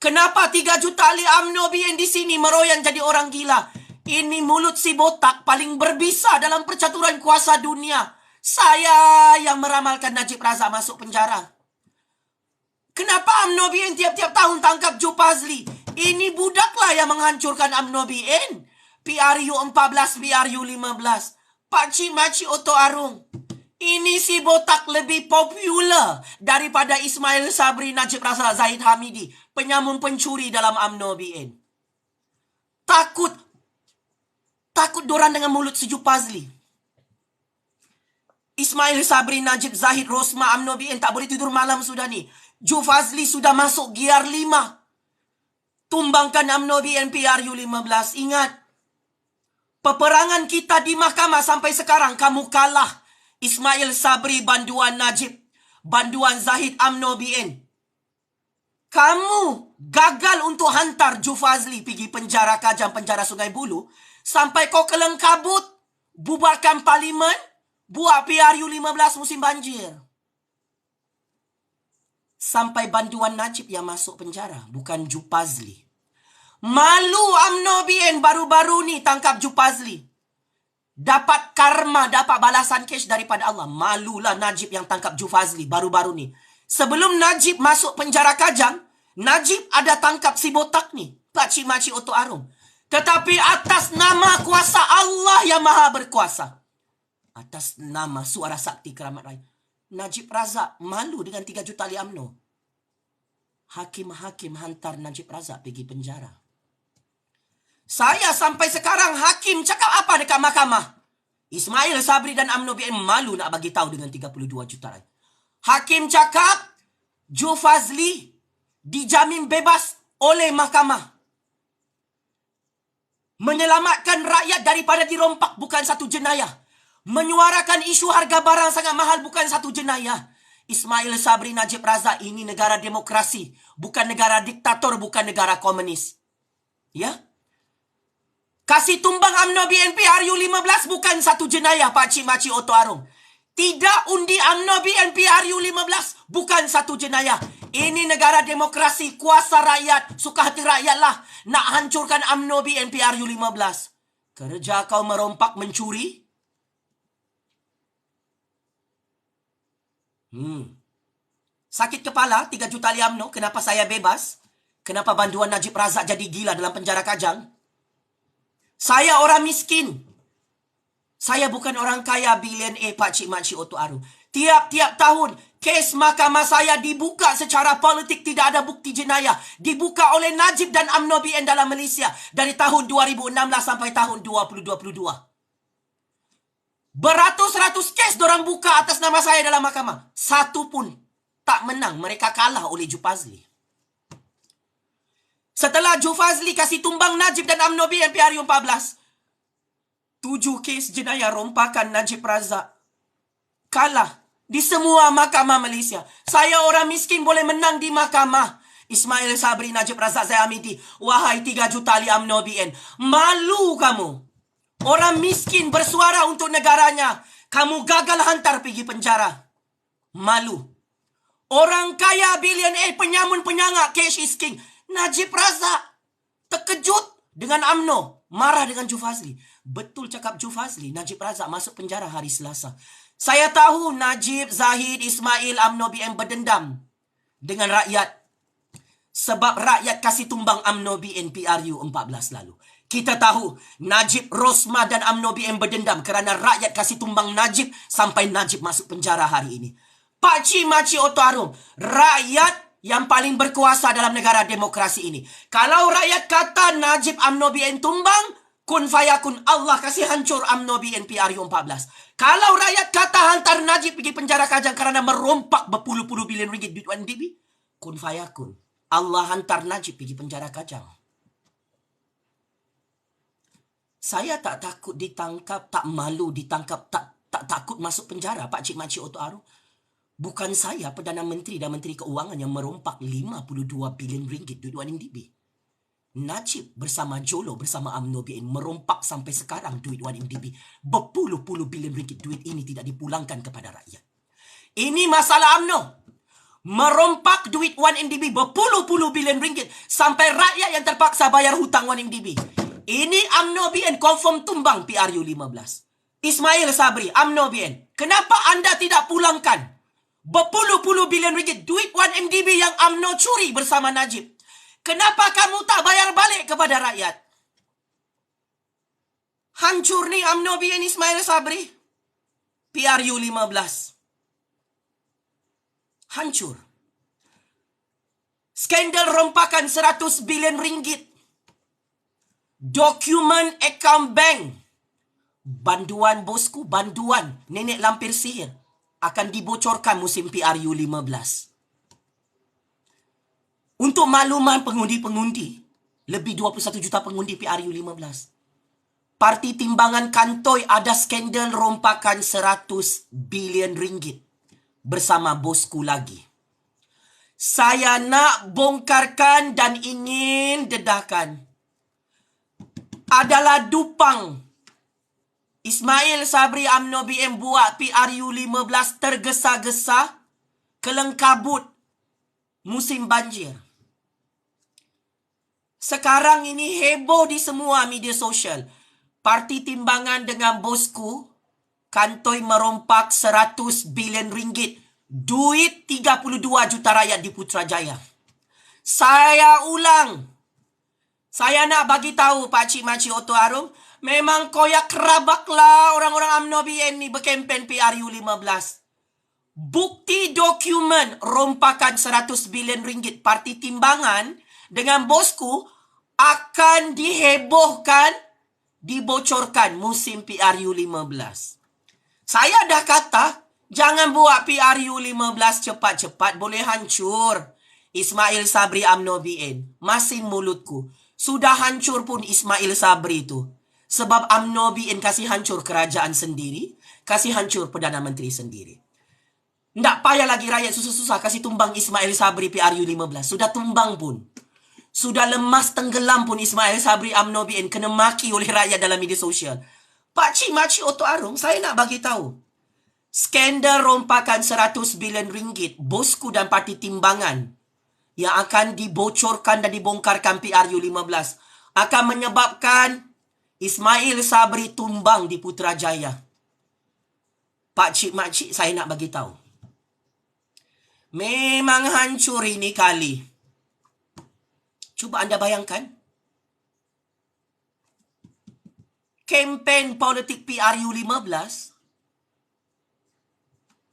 Kenapa 3 juta ahli UMNO BN di sini meroyan jadi orang gila? Ini mulut si botak paling berbisa dalam percaturan kuasa dunia. Saya yang meramalkan Najib Razak masuk penjara. Kenapa UMNO BN tiap-tiap tahun tangkap Ju Fazli? Ini budaklah yang menghancurkan UMNO BN. PRU 14, PRU 15. Pakcik Makcik Oto Arung. Ini si botak lebih popular daripada Ismail Sabri, Najib Razak, Zaid Hamidi, penyamun pencuri dalam UMNO BN. Takut dorang dengan mulut si Ju Fazli. Ismail Sabri, Najib, Zahid, Rosma, UMNO BN tak boleh tidur malam sudah ni. Ju Fazli sudah masuk gear 5. Tumbangkan UMNO BN PRU 15. Ingat, peperangan kita di mahkamah sampai sekarang kamu kalah. Ismail Sabri, banduan Najib, banduan Zahid, UMNO BN. Kamu gagal untuk hantar Ju Fazli pergi penjara Kajang, penjara Sungai Buloh. Sampai kau kelang kabut, bubarkan parlimen, buat PRU 15 musim banjir. Sampai banduan Najib yang masuk penjara, bukan Ju Fazli. Malu UMNO BN baru-baru ni tangkap Ju Fazli. Dapat karma, dapat balasan cash daripada Allah. Malulah Najib yang tangkap Ju Fazli baru-baru ni. Sebelum Najib masuk penjara Kajang, Najib ada tangkap si botak ni, Pakcik Makcik Oto Arung. Tetapi atas nama kuasa Allah yang maha berkuasa, atas nama suara sakti keramat raya, Najib Razak malu dengan 3 juta ahli UMNO. Hakim-hakim hantar Najib Razak pergi penjara. Saya sampai sekarang hakim cakap apa dekat mahkamah? Ismail Sabri dan UMNO BN malu nak bagi tahu dengan 32 juta rakyat. Hakim cakap Ju Fazli dijamin bebas oleh mahkamah. Menyelamatkan rakyat daripada dirompak bukan satu jenayah. Menyuarakan isu harga barang sangat mahal bukan satu jenayah. Ismail Sabri, Najib Razak, ini negara demokrasi, bukan negara diktator, bukan negara komunis. Ya? Kasih tumbang UMNO BN PRU 15 bukan satu jenayah, Pakcik Makcik Oto Arung. Tidak undi UMNO BN PRU 15 bukan satu jenayah. Ini negara demokrasi, kuasa rakyat, suka hati rakyat lah. Nak hancurkan UMNO BN PRU 15. Kerja kau merompak mencuri? Sakit kepala 3 juta ahli UMNO. Kenapa saya bebas? Kenapa banduan Najib Razak jadi gila dalam penjara Kajang? Saya orang miskin. Saya bukan orang kaya billionaire, Pakcik Makcik Oto Arung. Tiap-tiap tahun, kes mahkamah saya dibuka secara politik, tidak ada bukti jenayah. Dibuka oleh Najib dan UMNO BN dalam Malaysia dari tahun 2016 sampai tahun 2022. Beratus-ratus kes dorang buka atas nama saya dalam mahkamah. Satu pun tak menang. Mereka kalah oleh Ju Fazli. Setelah Ju Fazli kasih tumbang Najib dan UMNO BN PRU 14, 7 kes jenayah rompakan Najib Razak. Kalah di semua mahkamah Malaysia. Saya orang miskin boleh menang di mahkamah. Ismail Sabri, Najib Razak, Zaid Hamidi. Wahai 3 juta ahli UMNO BN. Malu kamu. Orang miskin bersuara untuk negaranya. Kamu gagal hantar pergi penjara. Malu. Orang kaya billionaire, penyamun penyangak, cash is king. Najib Razak terkejut dengan UMNO. Marah dengan Ju Fazli. Betul cakap Ju Fazli. Najib Razak masuk penjara hari Selasa. Saya tahu Najib, Zahid, Ismail, UMNO BN berdendam dengan rakyat. Sebab rakyat kasih tumbang UMNO BN PRU 14 lalu. Kita tahu Najib, Rosma dan UMNO BN berdendam kerana rakyat kasih tumbang Najib sampai Najib masuk penjara hari ini. Pakcik Makcik Oto Arung, rakyat yang paling berkuasa dalam negara demokrasi ini. Kalau rakyat kata Najib, UMNO BN tumbang, kun fayakun, Allah kasih hancur UMNO BN PRU 14. Kalau rakyat kata hantar Najib pergi penjara Kajang kerana merompak berpuluh-puluh bilion ringgit duit UNDP, kun fayakun, Allah hantar Najib pergi penjara Kajang. Saya tak takut ditangkap, tak malu ditangkap, tak takut masuk penjara, Pakcik Makcik Oto Arung. Bukan saya, Perdana Menteri dan Menteri Keuangan yang merompak 52 bilion ringgit duit UNDP. Najib bersama Jolo, bersama UMNO BN merompak sampai sekarang duit 1MDB. Berpuluh-puluh bilion ringgit duit ini tidak dipulangkan kepada rakyat. Ini masalah UMNO. Merompak duit 1MDB berpuluh-puluh bilion ringgit sampai rakyat yang terpaksa bayar hutang 1MDB. Ini UMNO BN confirm tumbang PRU 15. Ismail Sabri, UMNO BN, kenapa anda tidak pulangkan berpuluh-puluh bilion ringgit duit 1MDB yang UMNO curi bersama Najib? Kenapa kamu tak bayar balik kepada rakyat? Hancur nih UMNO BN Ismail Sabri. PRU 15. Hancur. Skandal rompakan 100 bilion ringgit. Dokumen account bank. Banduan bosku, banduan nenek lampir sihir akan dibocorkan musim PRU 15. Untuk makluman pengundi-pengundi, lebih 21 juta pengundi PRU 15. Parti Timbangan Kantoi ada skandal rompakan 100 bilion ringgit bersama bosku lagi. Saya nak bongkarkan dan ingin dedahkan. Adalah dupang. Ismail Sabri UMNO BN buat PRU 15 tergesa-gesa kelengkabut musim banjir. Sekarang ini heboh di semua media sosial. Parti Timbangan dengan bosku Kantoi merompak 100 bilion ringgit. Duit 32 juta rakyat di Putrajaya. Saya ulang. Saya nak bagi tahu Pakcik Makcik Otto Harum, memang koyak kerabaklah orang-orang UMNO BN ni berkempen PRU 15. Bukti dokumen rompakan 100 bilion ringgit Parti Timbangan dengan bosku akan dihebohkan, dibocorkan musim PRU 15. Saya dah kata, jangan buat PRU 15 cepat-cepat, boleh hancur. Ismail Sabri UMNO BN, masin mulutku. Sudah hancur pun Ismail Sabri tu. Sebab UMNO BN kasih hancur kerajaan sendiri, kasih hancur Perdana Menteri sendiri. Tak payah lagi rakyat susah-susah kasih tumbang Ismail Sabri PRU 15. Sudah tumbang pun. Sudah lemas tenggelam pun Ismail Sabri UMNO BN kena maki oleh rakyat dalam media sosial. Pakcik Makcik Otto Harum, saya nak bagi tahu. Skandal rompakan 100 bilion ringgit bosku dan Parti Timbangan yang akan dibocorkan dan dibongkarkan PRU 15 akan menyebabkan Ismail Sabri tumbang di Putrajaya. Pakcik Makcik, saya nak bagi tahu. Memang hancur ini kali. Cuba anda bayangkan. Kempen politik PRU 15.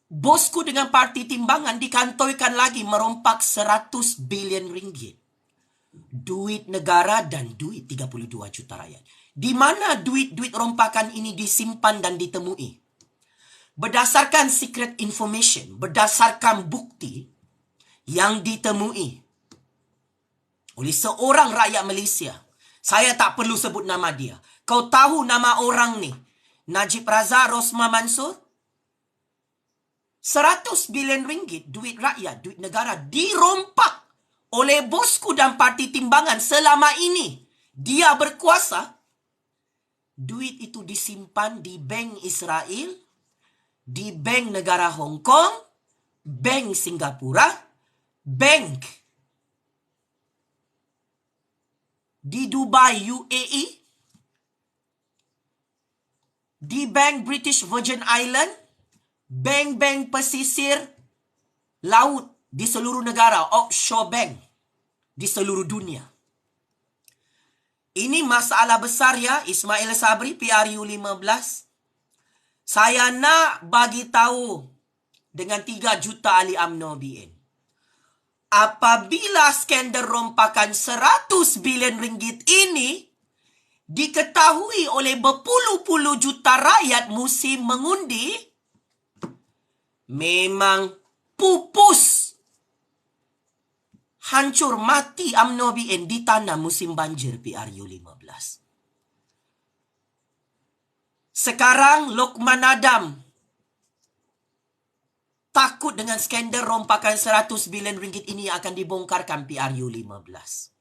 Bosku dengan Parti Timbangan dikantoikan lagi merompak 100 bilion ringgit. Duit negara dan duit 32 juta rakyat. Di mana duit-duit rompakan ini disimpan dan ditemui? Berdasarkan secret information, berdasarkan bukti yang ditemui oleh seorang rakyat Malaysia. Saya tak perlu sebut nama dia. Kau tahu nama orang ni? Najib Razak Rosmah Mansor? 100 bilion ringgit duit rakyat, duit negara dirompak oleh bosku dan Parti Timbangan selama ini. Dia berkuasa. Duit itu disimpan di bank Israel, di bank negara Hong Kong, bank Singapura, bank di Dubai UAE, di bank British Virgin Island, bank-bank pesisir laut di seluruh negara, offshore bank di seluruh dunia. Ini masalah besar ya, Ismail Sabri PRU 15. Saya nak bagi tahu dengan 3 juta ahli UMNO BN. Apabila skandal rompakan 100 bilion ringgit ini diketahui oleh berpuluh-puluh juta rakyat musim mengundi, memang pupus. Hancur mati UMNO BN ditanam musim banjir PRU 15. Sekarang Lokman Adam takut dengan skandal rompakan 100 bilion ringgit ini akan dibongkarkan PRU 15.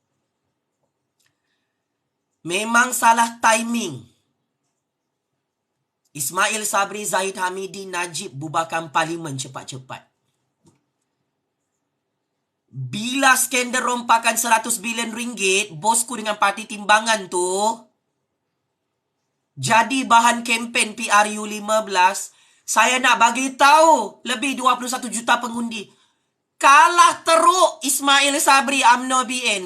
Memang salah timing. Ismail Sabri, Zahid Hamidi, Najib bubarkan parlimen cepat-cepat. Bila skandal rompakan 100 bilion ringgit, bosku dengan parti timbangan tu jadi bahan kempen PRU 15, saya nak bagi tahu lebih 21 juta pengundi. Kalah teruk Ismail Sabri, UMNO BN.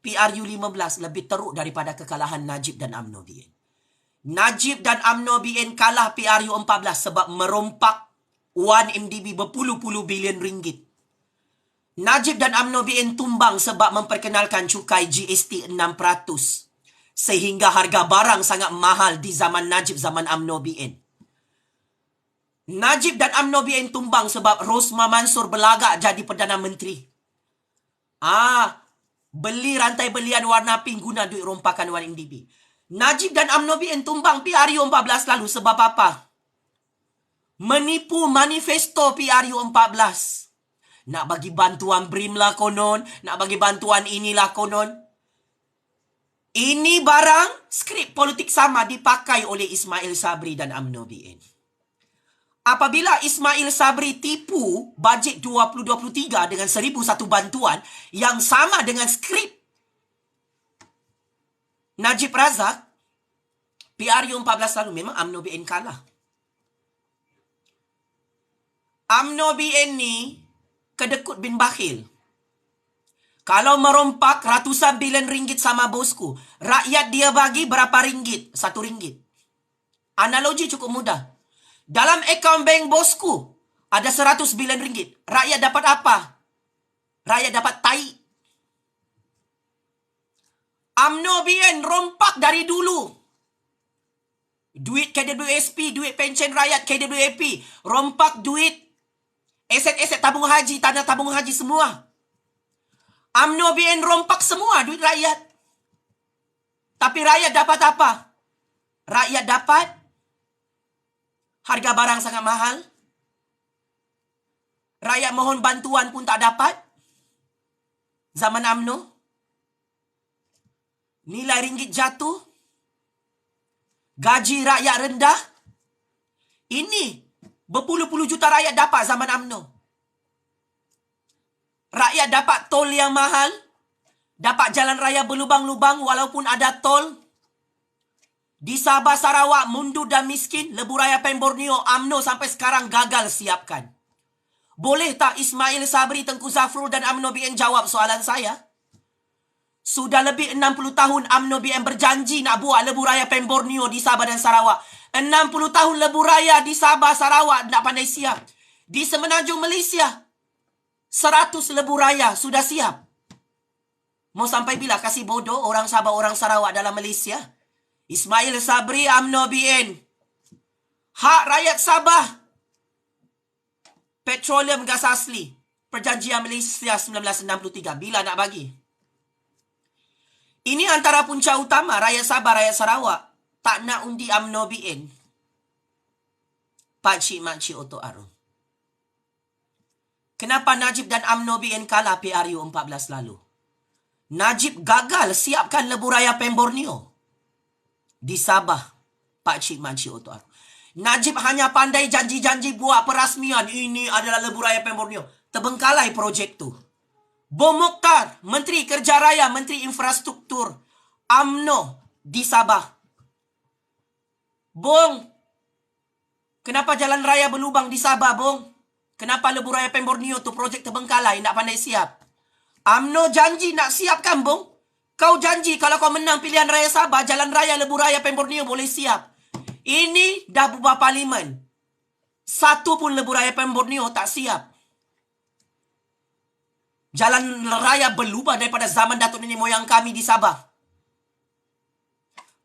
PRU 15 lebih teruk daripada kekalahan Najib dan UMNO BN. Najib dan UMNO BN kalah PRU 14 sebab merompak 1MDB berpuluh-puluh bilion ringgit. Najib dan UMNO BN tumbang sebab memperkenalkan cukai GST 6%. Sehingga harga barang sangat mahal di zaman Najib, zaman UMNO BN. Najib dan UMNO BN tumbang sebab Rosmah Mansur berlagak jadi Perdana Menteri. Beli rantai belian warna pink guna duit rompakan 1MDB. Najib dan UMNO BN tumbang PRU 14 lalu sebab apa? Menipu manifesto PRU 14. Nak bagi bantuan BRIM lah konon, nak bagi bantuan inilah konon. Ini barang skrip politik sama dipakai oleh Ismail Sabri dan UMNO BN. Apabila Ismail Sabri tipu bajet 2023 dengan 1,001 bantuan yang sama dengan skrip Najib Razak, PRU 14 lalu memang UMNO BN kalah. UMNO BN ni kedekut bin bakhil. Kalau merompak ratusan bilion ringgit sama bosku, rakyat dia bagi berapa ringgit? 1 ringgit. Analogi cukup mudah. Dalam akaun bank bosku, ada 100 bilion ringgit. Rakyat dapat apa? Rakyat dapat tai. UMNO BN rompak dari dulu. Duit KWSP, duit pension rakyat KWAP. Rompak duit aset-aset tabung haji, tanah tabung haji semua. UMNO BN rompak semua duit rakyat. Tapi rakyat dapat apa? Rakyat dapat harga barang sangat mahal. Rakyat mohon bantuan pun tak dapat. Zaman UMNO. Nilai ringgit jatuh. Gaji rakyat rendah. Ini berpuluh-puluh juta rakyat dapat zaman UMNO. Rakyat dapat tol yang mahal. Dapat jalan raya berlubang-lubang walaupun ada tol. Di Sabah, Sarawak, mundur dan miskin. Lebuh Raya Pen Borneo, UMNO sampai sekarang gagal siapkan. Boleh tak Ismail Sabri, Tengku Zafrul dan UMNO BN jawab soalan saya? Sudah lebih 60 tahun UMNO BN berjanji nak buat lebuh raya Pen Borneo di Sabah dan Sarawak. 60 tahun lebuh raya di Sabah, Sarawak nak pandai siap. Di Semenanjung Malaysia, 100 lebuh raya sudah siap. Mau sampai bila kasih bodoh orang Sabah, orang Sarawak dalam Malaysia? Ismail Sabri, UMNO BN. Hak rakyat Sabah. Petroleum gas asli. Perjanjian Malaysia 1963. Bila nak bagi? Ini antara punca utama rakyat Sabah, rakyat Sarawak tak nak undi UMNO BN. Pakcik makcik Otok Arum. Kenapa Najib dan UMNO BN kalah PRU 14 lalu? Najib gagal siapkan lebuh raya Pen Borneo di Sabah, pakcik makcik Otok Arum. Najib hanya pandai janji-janji buat perasmian. Ini adalah lebuh raya Pen Borneo. Terbengkalai projek tu. Bom Mokhtar, Menteri Kerja Raya, Menteri Infrastruktur, UMNO di Sabah. Bong, kenapa jalan raya berlubang di Sabah, Bong? Kenapa lebuh raya Pen Borneo tu projek terbengkalai, nak pandai siap? UMNO janji nak siapkan, Bong. Kau janji kalau kau menang pilihan raya Sabah, jalan raya lebuh raya Pen Borneo boleh siap. Ini dah bubar parlimen. Satu pun lebuh raya Pen Borneo tak siap. Jalan raya berlubang daripada zaman Datuk Nenek Moyang kami di Sabah.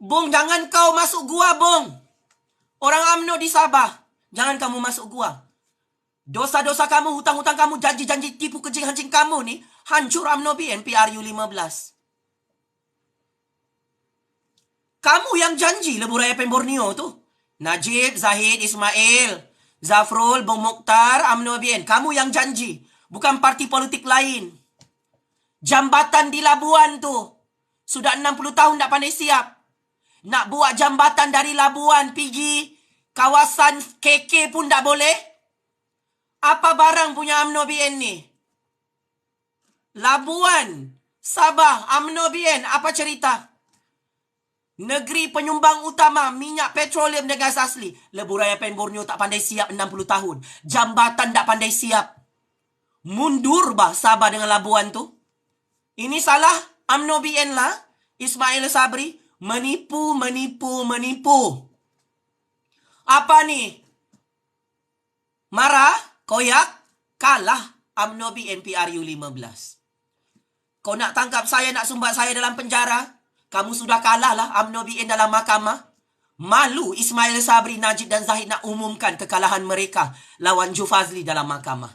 Bong, jangan kau masuk gua, Bong. Orang UMNO di Sabah, jangan kamu masuk gua. Dosa-dosa kamu, hutang-hutang kamu, janji-janji tipu kencing-hancing kamu ni, hancur UMNO BN PRU 15. Kamu yang janji lebuh raya Pen Borneo tu. Najib, Zahid, Ismail, Zafrul, Bong Mokhtar, UMNO BN. Kamu yang janji. Bukan parti politik lain. Jambatan di Labuan tu. Sudah 60 tahun tak pandai siap. Nak buat jambatan dari Labuan pergi kawasan KK pun tak boleh. Apa barang punya UMNO BN ni? Labuan, Sabah, UMNO BN, apa cerita? Negeri penyumbang utama minyak petroleum dan gas asli. Lebuh Raya Pen Borneo tak pandai siap 60 tahun. Jambatan tak pandai siap. Mundur bah Sabah dengan Labuan tu. Ini salah UMNO BN lah. Ismail Sabri. Menipu. Apa ni? Marah? Koyak? Kalah UMNO BN PRU 15. Kau nak tangkap saya, nak sumbat saya dalam penjara? Kamu sudah kalah lah UMNO BN dalam mahkamah. Malu Ismail Sabri, Najib dan Zahid nak umumkan kekalahan mereka lawan Ju Fazli dalam mahkamah.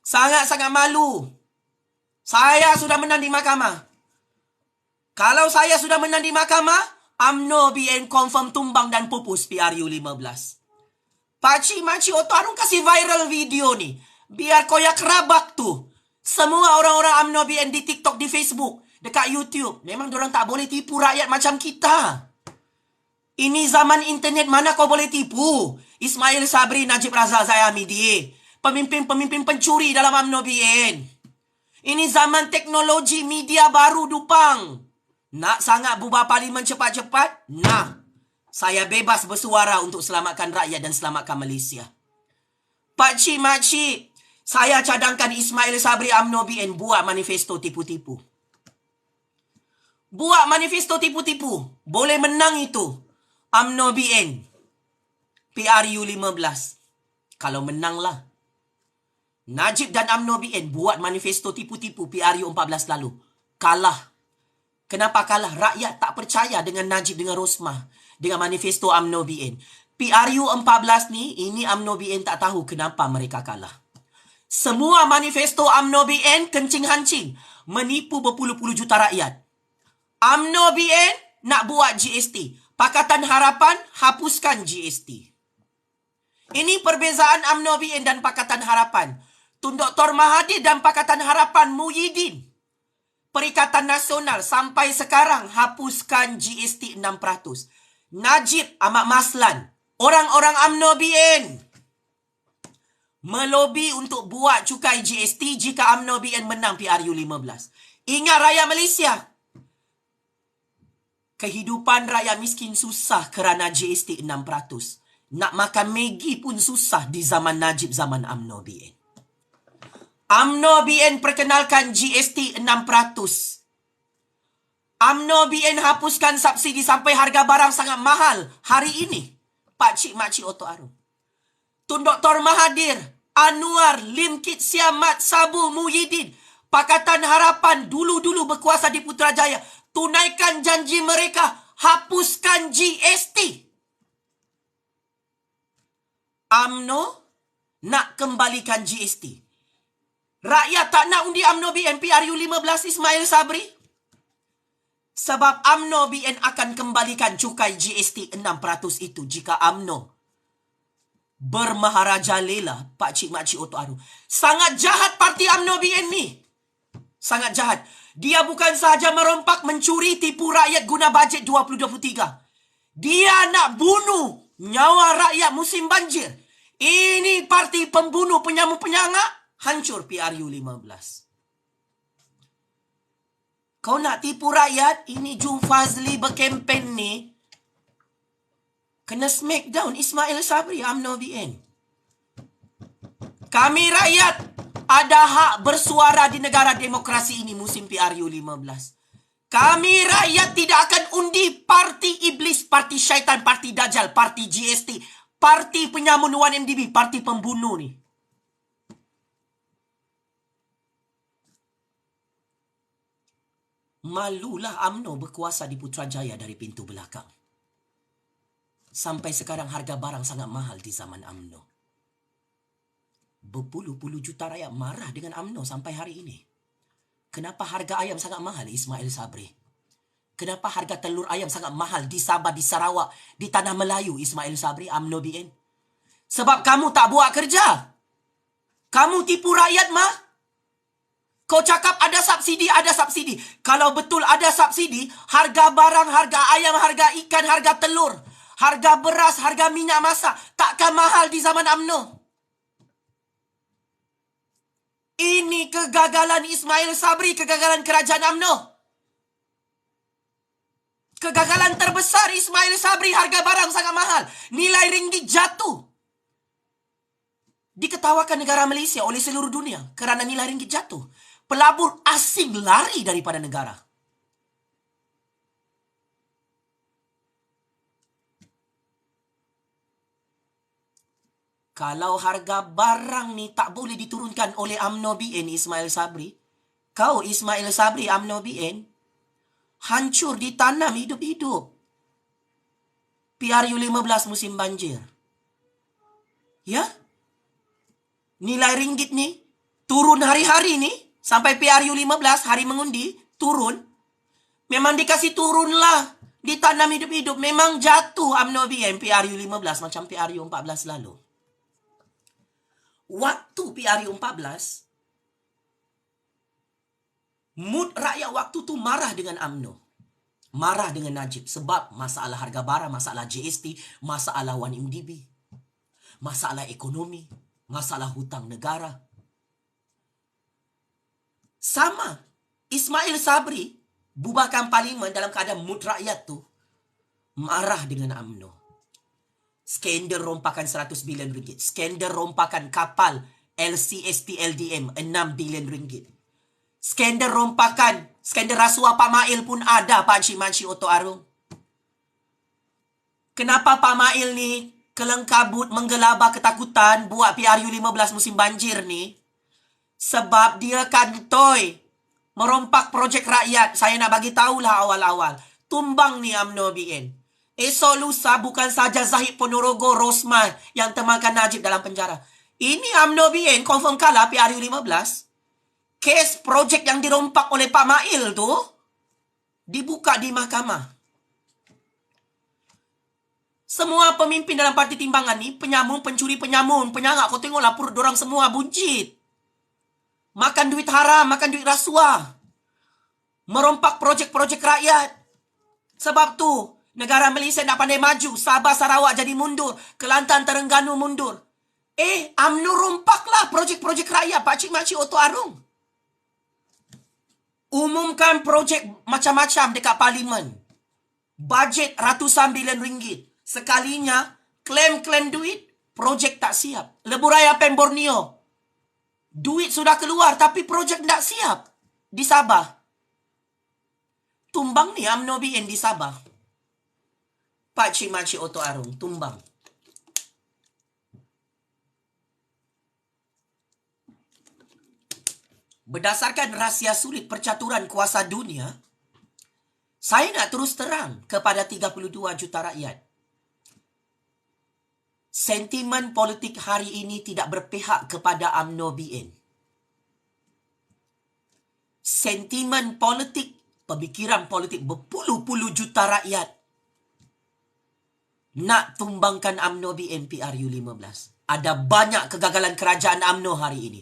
Sangat-sangat malu. Saya sudah menang di mahkamah. Kalau saya sudah menang di mahkamah, UMNO BN confirm tumbang dan pupus PRU 15. Pakcik-makcik Oto Arung kasih viral video ni. Biar koyak kerabak tu. Semua orang-orang UMNO BN di TikTok, di Facebook, dekat YouTube. Memang diorang tak boleh tipu rakyat macam kita. Ini zaman internet, mana kau boleh tipu? Ismail Sabri, Najib Razak, Zahid Hamidi. Pemimpin-pemimpin pencuri dalam UMNO BN. Ini zaman teknologi media baru dupang. Nak sangat bubar parlimen cepat-cepat? Nah, saya bebas bersuara untuk selamatkan rakyat dan selamatkan Malaysia. Pakcik-makcik, saya cadangkan Ismail Sabri UMNO BN buat manifesto tipu-tipu. Buat manifesto tipu-tipu. Boleh menang itu. UMNO BN PRU 15. Kalau menanglah. Najib dan UMNO BN buat manifesto tipu-tipu PRU 14 lalu. Kalah. Kenapa kalah? Rakyat tak percaya dengan Najib, dengan Rosmah, dengan manifesto UMNO BN. PRU 14 ni, ini UMNO BN tak tahu kenapa mereka kalah. Semua manifesto UMNO BN kencing-hancing. Menipu berpuluh-puluh juta rakyat. UMNO BN nak buat GST. Pakatan Harapan hapuskan GST. Ini perbezaan UMNO BN dan Pakatan Harapan. Tun Dr. Mahathir dan Pakatan Harapan Muhyiddin, Perikatan Nasional, sampai sekarang hapuskan GST 6%. Najib Ahmad Maslan, orang-orang UMNO BN melobi untuk buat cukai GST jika UMNO BN menang PRU 15. Ingat rakyat Malaysia, kehidupan rakyat miskin susah kerana GST 6%. Nak makan Maggi pun susah di zaman Najib, zaman UMNO BN. UMNO BN perkenalkan GST 6%. UMNO BN hapuskan subsidi sampai harga barang sangat mahal hari ini. Pakcik-makcik Oto Arung. Tun Dr. Mahathir, Anwar, Lim Kit Siam, Mat Sabu, Muhyiddin, Pakatan Harapan dulu-dulu berkuasa di Putrajaya. Tunaikan janji mereka, hapuskan GST. UMNO nak kembalikan GST. Rakyat tak nak undi UMNO BN PRU 15 Ismail Sabri. Sebab UMNO BN akan kembalikan cukai GST 6% itu jika UMNO bermaharaja lela. Pakcik-makcik Oto Arung. Sangat jahat parti UMNO BN ni. Sangat jahat. Dia bukan sahaja merompak, mencuri, tipu rakyat guna bajet 2023. Dia nak bunuh nyawa rakyat musim banjir. Ini parti pembunuh, penyamuk-penyangak. Hancur PRU 15. Kau nak tipu rakyat? Ini Ju Fazli berkempen ni. Kena smackdown Ismail Sabri, UMNO BN. Kami rakyat ada hak bersuara di negara demokrasi ini musim PRU 15. Kami rakyat tidak akan undi parti iblis, parti syaitan, parti dajjal, parti GST, parti penyamun 1MDB, parti pembunuh ni. Malulah UMNO berkuasa di Putrajaya dari pintu belakang. Sampai sekarang harga barang sangat mahal di zaman UMNO. Berpuluh-puluh juta rakyat marah dengan UMNO sampai hari ini. Kenapa harga ayam sangat mahal, Ismail Sabri? Kenapa harga telur ayam sangat mahal di Sabah, di Sarawak, di Tanah Melayu, Ismail Sabri, UMNO BN? Sebab kamu tak buat kerja. Kamu tipu rakyat mah. Kau cakap ada subsidi, ada subsidi. Kalau betul ada subsidi, harga barang, harga ayam, harga ikan, harga telur, harga beras, harga minyak masak takkan mahal di zaman UMNO. Ini kegagalan Ismail Sabri, kegagalan kerajaan UMNO. Kegagalan terbesar Ismail Sabri, harga barang sangat mahal. Nilai ringgit jatuh. Diketawakan negara Malaysia oleh seluruh dunia kerana nilai ringgit jatuh. Pelabur asing lari daripada negara. Kalau harga barang ni tak boleh diturunkan oleh UMNO BN Ismail Sabri, kau Ismail Sabri UMNO BN, hancur ditanam hidup-hidup. PRU 15 musim banjir. Ya? Nilai ringgit ni turun hari-hari ni. Sampai PRU 15 hari mengundi turun. Memang dikasih turun lah. Ditanam hidup-hidup. Memang jatuh UMNO BN PRU 15 macam PRU 14 lalu. Waktu PRU 14, mood rakyat waktu tu marah dengan UMNO. Marah dengan Najib. Sebab masalah harga barang, masalah GST, masalah 1MDB, masalah ekonomi, masalah hutang negara. Sama, Ismail Sabri bubarkan parlimen dalam keadaan mood rakyat tu marah dengan UMNO. Skandal rompakan 100 bilion ringgit. Skandal rompakan kapal LCST LDM 6 bilion ringgit. Skandal rompakan, skandal rasuah Pak Mail pun ada, Pak Cik Makcik Oto Arung. Kenapa Pak Mail ni kelengkabut, menggelabah, ketakutan buat PRU 15 musim banjir ni? Sebab dia kantoi merompak projek rakyat. Saya nak bagi tahulah awal-awal. Tumbang ni UMNO BN. Esok lusa bukan saja Zahid Ponorogo Rosman yang temankan Najib dalam penjara. Ini UMNO BN confirm kalah PRU 15. Kes projek yang dirompak oleh Pak Mail tu dibuka di mahkamah. Semua pemimpin dalam parti timbangan ni penyamun, pencuri penyamun, penyangak. Kau tengoklah perut dorang semua buncit. Makan duit haram, makan duit rasuah. Merompak projek-projek rakyat. Sebab tu, negara Malaysia nak pandai maju. Sabah, Sarawak jadi mundur. Kelantan, Terengganu mundur. UMNO rompaklah projek-projek rakyat, Pak Cik Makcik Oto Arung. Umumkan projek macam-macam dekat parlimen. Bajet ratusan bilion ringgit. Sekalinya, klaim-klaim duit, projek tak siap. Lebuh Raya Pen Borneo. Duit sudah keluar tapi projek tak siap. Di Sabah. Tumbang ni UMNO BN di Sabah. Pak Cik Makcik Oto Arung, tumbang. Berdasarkan rahsia sulit percaturan kuasa dunia, saya nak terus terang kepada 32 juta rakyat. Sentimen politik hari ini tidak berpihak kepada UMNO BN. Sentimen politik, pemikiran politik berpuluh-puluh juta rakyat nak tumbangkan UMNO BN PRU 15. Ada banyak kegagalan kerajaan UMNO hari ini.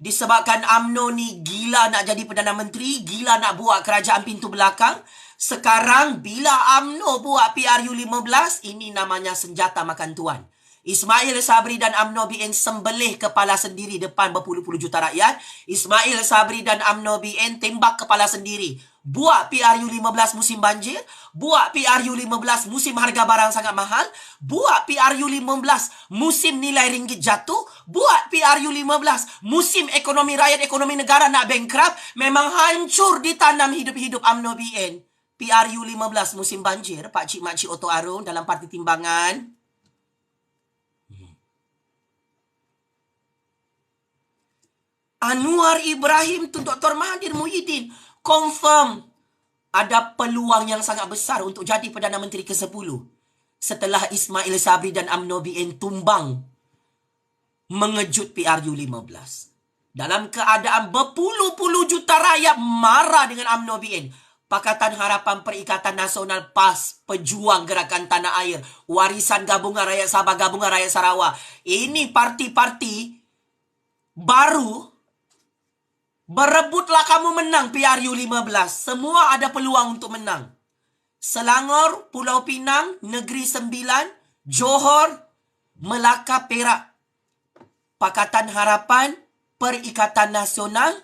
Disebabkan UMNO ni gila nak jadi Perdana Menteri, gila nak buat kerajaan pintu belakang. Sekarang bila UMNO buat PRU 15, ini namanya senjata makan tuan. Ismail Sabri dan UMNO BN sembelih kepala sendiri depan berpuluh-puluh juta rakyat. Ismail Sabri dan UMNO BN tembak kepala sendiri. Buat PRU 15 musim banjir. Buat PRU 15 musim harga barang sangat mahal. Buat PRU 15 musim nilai ringgit jatuh. Buat PRU 15 musim ekonomi rakyat, ekonomi negara nak bankrupt. Memang hancur ditanam hidup-hidup UMNO BN. PRU 15 musim banjir, Pak Cik Makcik Oto Arung dalam parti timbangan. Anwar Ibrahim tu Dr. Mahathir Muhyiddin confirm ada peluang yang sangat besar untuk jadi Perdana Menteri ke-10 setelah Ismail Sabri dan UMNO BN tumbang mengejut PRU 15. Dalam keadaan berpuluh-puluh juta rakyat marah dengan UMNO BN, Pakatan Harapan Perikatan Nasional PAS, Pejuang Gerakan Tanah Air, Warisan Gabungan Rakyat Sabah, Gabungan Rakyat Sarawak, ini parti-parti baru Berebutlah kamu menang PRU 15. Semua ada peluang untuk menang. Selangor, Pulau Pinang, Negeri Sembilan, Johor, Melaka, Perak. Pakatan Harapan, Perikatan Nasional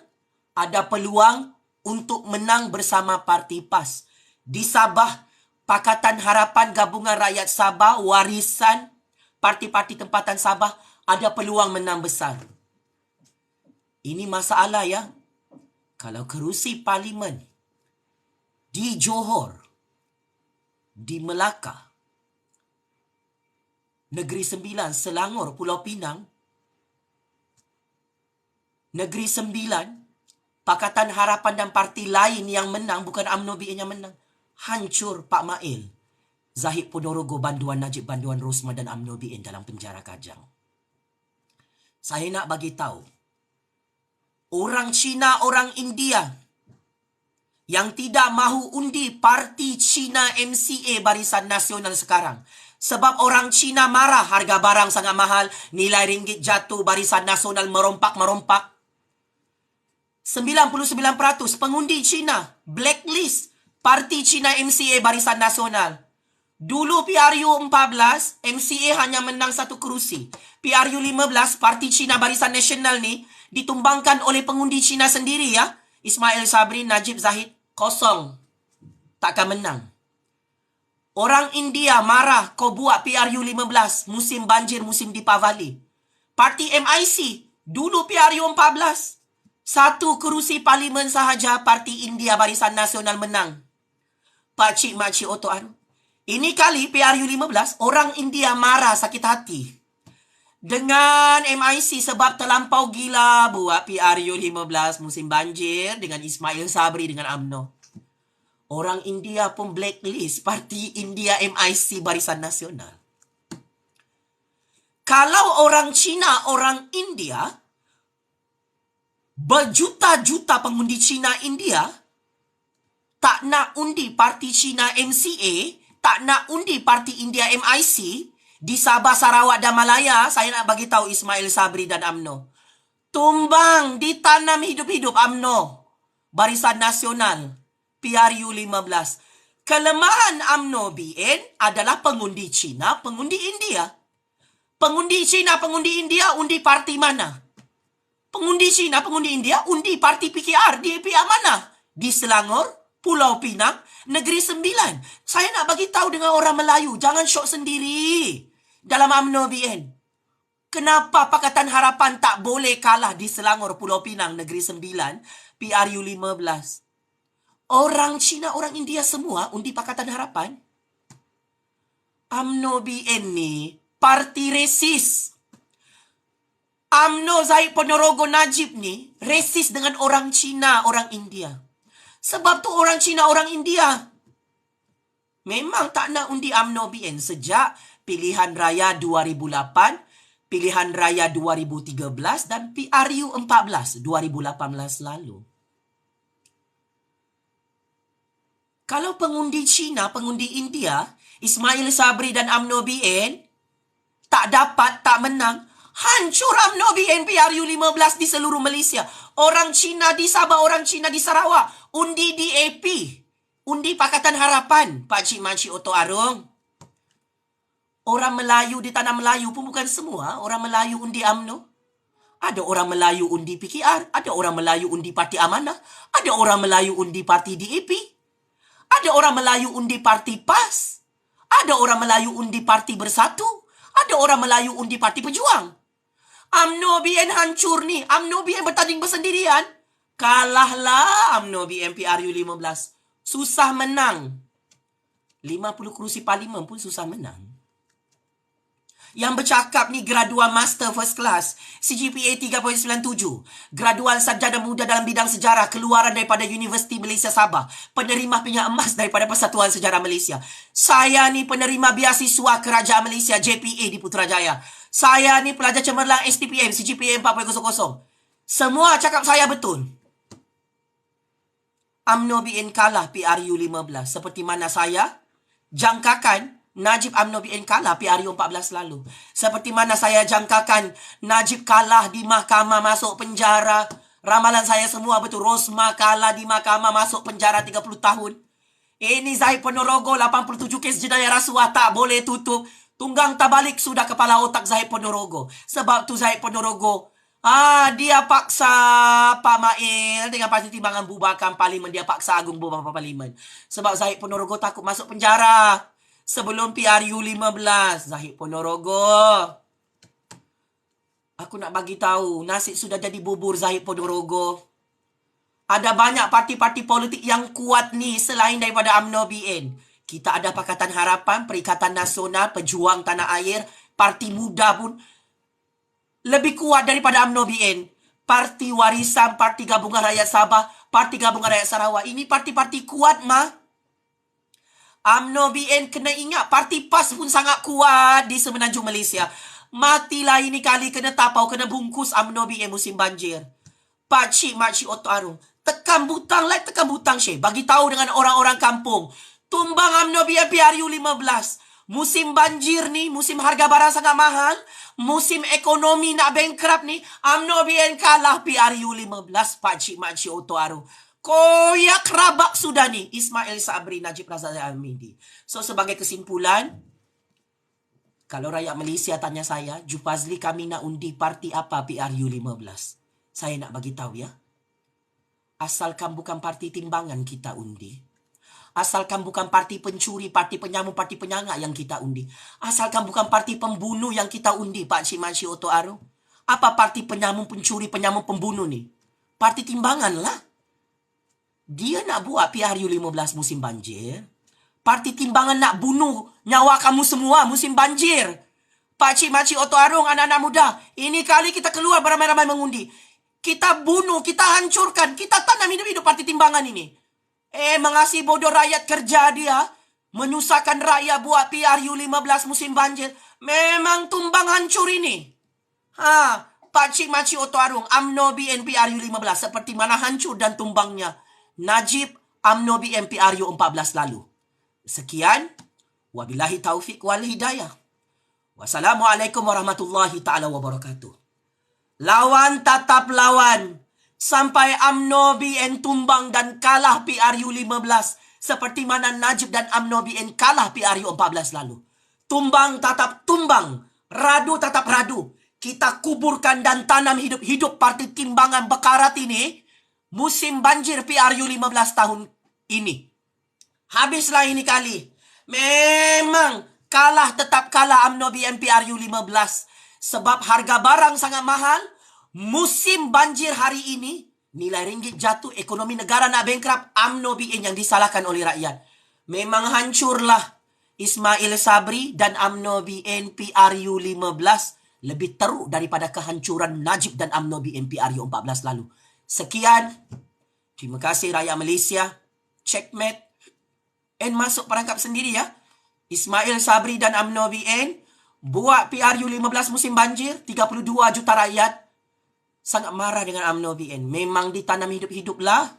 ada peluang untuk menang bersama Parti PAS. Di Sabah, Pakatan Harapan Gabungan Rakyat Sabah, Warisan, parti-parti tempatan Sabah ada peluang menang besar. Ini masalah ya. Kalau kerusi parlimen di Johor, di Melaka, Negeri Sembilan, Selangor, Pulau Pinang, Negeri Sembilan, Pakatan Harapan dan parti lain yang menang, bukan UMNO BN yang menang. Hancur Pak Mail, Zahid Ponorogo, Banduan Najib, Banduan Rosma dan UMNO BN dalam penjara Kajang. Saya nak bagi tahu, orang Cina, orang India yang tidak mahu undi parti Cina MCA Barisan Nasional sekarang. Sebab orang Cina marah harga barang sangat mahal, nilai ringgit jatuh, Barisan Nasional merompak-merompak. 99% pengundi Cina blacklist parti Cina MCA Barisan Nasional. Dulu PRU 14, MCA hanya menang 1 kerusi. PRU 15, parti Cina Barisan Nasional ni ditumbangkan oleh pengundi Cina sendiri ya. Ismail Sabri, Najib Zahid, kosong. Takkan menang. Orang India marah kau buat PRU 15, musim banjir, musim Deepavali. Parti MIC, dulu PRU 14, 1 kerusi parlimen sahaja parti India Barisan Nasional menang. Pakcik makcik otok aru. Ini kali PRU 15, orang India marah sakit hati dengan MIC sebab terlampau gila buat PRU 15 musim banjir dengan Ismail Sabri dengan UMNO. Orang India pun blacklist parti India MIC Barisan Nasional. Kalau orang Cina, orang India, berjuta-juta pengundi Cina India tak nak undi parti Cina MCA, tak nak undi parti India MIC di Sabah, Sarawak dan Malaya, saya nak bagi tahu Ismail Sabri dan UMNO. Tumbang, ditanam hidup-hidup UMNO Barisan Nasional PRU 15. Kelemahan UMNO BN adalah pengundi Cina, pengundi India. Pengundi Cina, pengundi India undi parti mana? Pengundi Cina, pengundi India undi parti PKR di pihak mana? Di Selangor, Pulau Pinang, Negeri Sembilan. Saya nak bagi tahu dengan orang Melayu, jangan syok sendiri dalam UMNO BN. Kenapa Pakatan Harapan tak boleh kalah di Selangor, Pulau Pinang, Negeri Sembilan, PRU 15? Orang Cina, orang India semua undi Pakatan Harapan. UMNO BN ni parti resis. UMNO Zahid Ponorogo Najib ni resis dengan orang Cina, orang India. Sebab tu orang Cina, orang India memang tak nak undi UMNO BN sejak pilihan raya 2008, pilihan raya 2013 dan PRU 14 2018 lalu. Kalau pengundi Cina, pengundi India, Ismail Sabri dan UMNO BN tak dapat, tak menang, hancur UMNO BN PRU 15 di seluruh Malaysia. Orang Cina di Sabah, orang Cina di Sarawak undi DAP, undi Pakatan Harapan. Pakcik makcik otok arung. Orang Melayu di tanah Melayu pun bukan semua orang Melayu undi UMNO. Ada orang Melayu undi PKR, ada orang Melayu undi Parti Amanah, ada orang Melayu undi Parti DAP, ada orang Melayu undi Parti PAS, ada orang Melayu undi Parti Bersatu, ada orang Melayu undi Parti Pejuang. UMNO BN hancur ni. UMNO BN bertanding bersendirian. Kalahlah UMNO BN PRU 15. Susah menang. 50 kerusi parlimen pun susah menang. Yang bercakap ni graduan master first class, CGPA 3.97, graduan sarjana muda dalam bidang sejarah keluaran daripada Universiti Malaysia Sabah, penerima pingat emas daripada Persatuan Sejarah Malaysia. Saya ni penerima beasiswa Kerajaan Malaysia JPA di Putrajaya. Saya ni pelajar cemerlang STPM CGPA 4.00. Semua cakap saya betul. UMNO BN kalah PRU 15 seperti mana saya jangkakan Najib UMNO BN kalah PRU 14 lalu. Seperti mana saya jangkakan Najib kalah di mahkamah, masuk penjara, Ramalan saya semua betul. Rosma kalah di mahkamah, masuk penjara 30 tahun. Ini Zahid Ponorogo, 87 kes jenayah rasuah, tak boleh tutup. Tunggang tabalik sudah kepala otak Zahid Ponorogo. Sebab tu Zahid Ponorogo, dia paksa Pak Mail dengan Parti Timbangan bubarkan parlimen. Dia paksa Agung bubarkan parlimen. Sebab Zahid Ponorogo takut masuk penjara. Sebelum PRU 15, Zahid Ponorogo, aku nak bagi tahu, nasi sudah jadi bubur Zahid Ponorogo. Ada banyak parti-parti politik yang kuat ni selain daripada UMNO BN. Kita ada Pakatan Harapan, Perikatan Nasional, Pejuang Tanah Air, Parti Muda pun lebih kuat daripada UMNO BN. Parti Warisan, Parti Gabungan Rakyat Sabah, Parti Gabungan Rakyat Sarawak. Ini parti-parti kuat, mah. UMNO BN kena ingat, parti PAS pun sangat kuat di Semenanjung Malaysia. Matilah ini kali kena tapau, kena bungkus UMNO BN musim banjir. Pakcik, makcik Oto Arung, tekan butang like tekan butang Syekh. Bagi tahu dengan orang-orang kampung. Tumbang UMNO BN PRU 15. Musim banjir ni, musim harga barang sangat mahal, musim ekonomi nak bankrupt ni, UMNO BN kalah PRU 15. Pakcik, makcik Oto Arung. Koyak rabak sudah ni. Ismail Sabri, Najib Razak Al-Hamidi. So sebagai kesimpulan, kalau rakyat Malaysia tanya saya, Jufazli kami nak undi parti apa PRU 15? Saya nak bagi tahu ya. Asalkan bukan parti timbangan kita undi. Asalkan bukan parti pencuri, parti penyamun, parti penyangak yang kita undi. Asalkan bukan parti pembunuh yang kita undi, Pakcik Makcik Oto Arung. Apa parti penyamun, pencuri, penyamun, pembunuh ni? Parti timbangan lah. Dia nak buat PRU 15 musim banjir. Parti timbangan nak bunuh nyawa kamu semua musim banjir. Pakcik Makcik Oto Arung, anak-anak muda. Ini kali kita keluar beramai-ramai mengundi. Kita bunuh, kita hancurkan, kita tanam hidup-hidup parti timbangan ini. Mengasih bodoh rakyat kerja dia. Menyusahkan rakyat buat PRU 15 musim banjir. Memang tumbang hancur ini. Pakcik Makcik Oto Arung, UMNO BN PRU 15. Seperti mana hancur dan tumbangnya Najib UMNO BN PRU 14 lalu. Sekian. Wabillahi taufiq wal hidayah. Wassalamualaikum warahmatullahi ta'ala wabarakatuh. Lawan tatap lawan. Sampai UMNO BN tumbang dan kalah PRU 15. Seperti mana Najib dan UMNO BN kalah PRU 14 lalu. Tumbang tatap tumbang. Radu tatap radu. Kita kuburkan dan tanam hidup-hidup parti timbangan bekarat ini. Musim banjir PRU 15 tahun ini. Habislah ini kali. Memang kalah tetap kalah UMNO BN PRU 15. Sebab harga barang sangat mahal. Musim banjir hari ini, nilai ringgit jatuh, ekonomi negara nak bankrupt, UMNO BN yang disalahkan oleh rakyat. Memang hancurlah Ismail Sabri dan UMNO BN PRU 15 lebih teruk daripada kehancuran Najib dan UMNO BN PRU 14 lalu. Sekian. Terima kasih rakyat Malaysia. Checkmate. Masuk perangkap sendiri ya. Ismail Sabri dan UMNO BN buat PRU 15 musim banjir, 32 juta rakyat sangat marah dengan UMNO BN. Memang ditanam hidup-hiduplah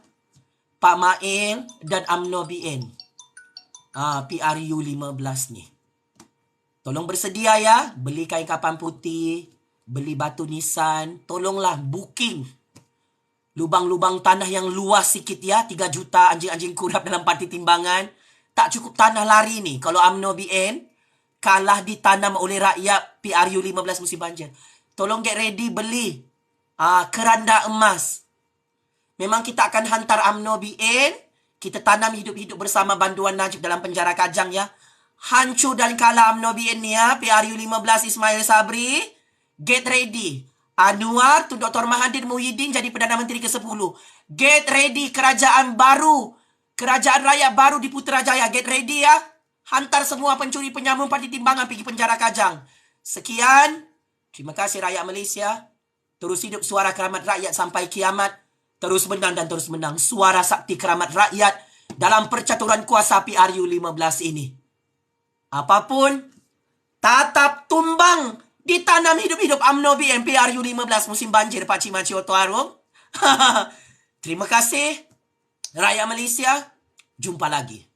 Pak Mail dan UMNO BN. PRU 15 ni. Tolong bersedia ya. Beli kain kapan putih, beli batu nisan. Tolonglah booking lubang-lubang tanah yang luas sikit ya. 3 juta anjing-anjing kurap dalam parti timbangan. Tak cukup tanah lari ni. Kalau UMNO BN kalah ditanam oleh rakyat PRU 15 musim banjir. Tolong get ready beli keranda emas. Memang kita akan hantar UMNO BN. Kita tanam hidup-hidup bersama bantuan Najib dalam penjara Kajang ya. Hancur dan kalah UMNO BN ni ya. PRU 15 Ismail Sabri. Get ready. Anwar tu Dr. Mahathir Muhyiddin jadi Perdana Menteri ke-10. Get ready kerajaan baru. Kerajaan rakyat baru di Putrajaya. Get ready ya. Hantar semua pencuri penyamun parti timbangan pergi penjara Kajang. Sekian. Terima kasih rakyat Malaysia. Terus hidup suara keramat rakyat sampai kiamat. Terus menang dan terus menang. Suara sakti keramat rakyat dalam percaturan kuasa PRU 15 ini. Apapun, tatap tumbang. Ditanam hidup-hidup UMNO BN PRU 15 musim banjir Pakcik Makcik Oto Arung. Terima kasih rakyat Malaysia. Jumpa lagi.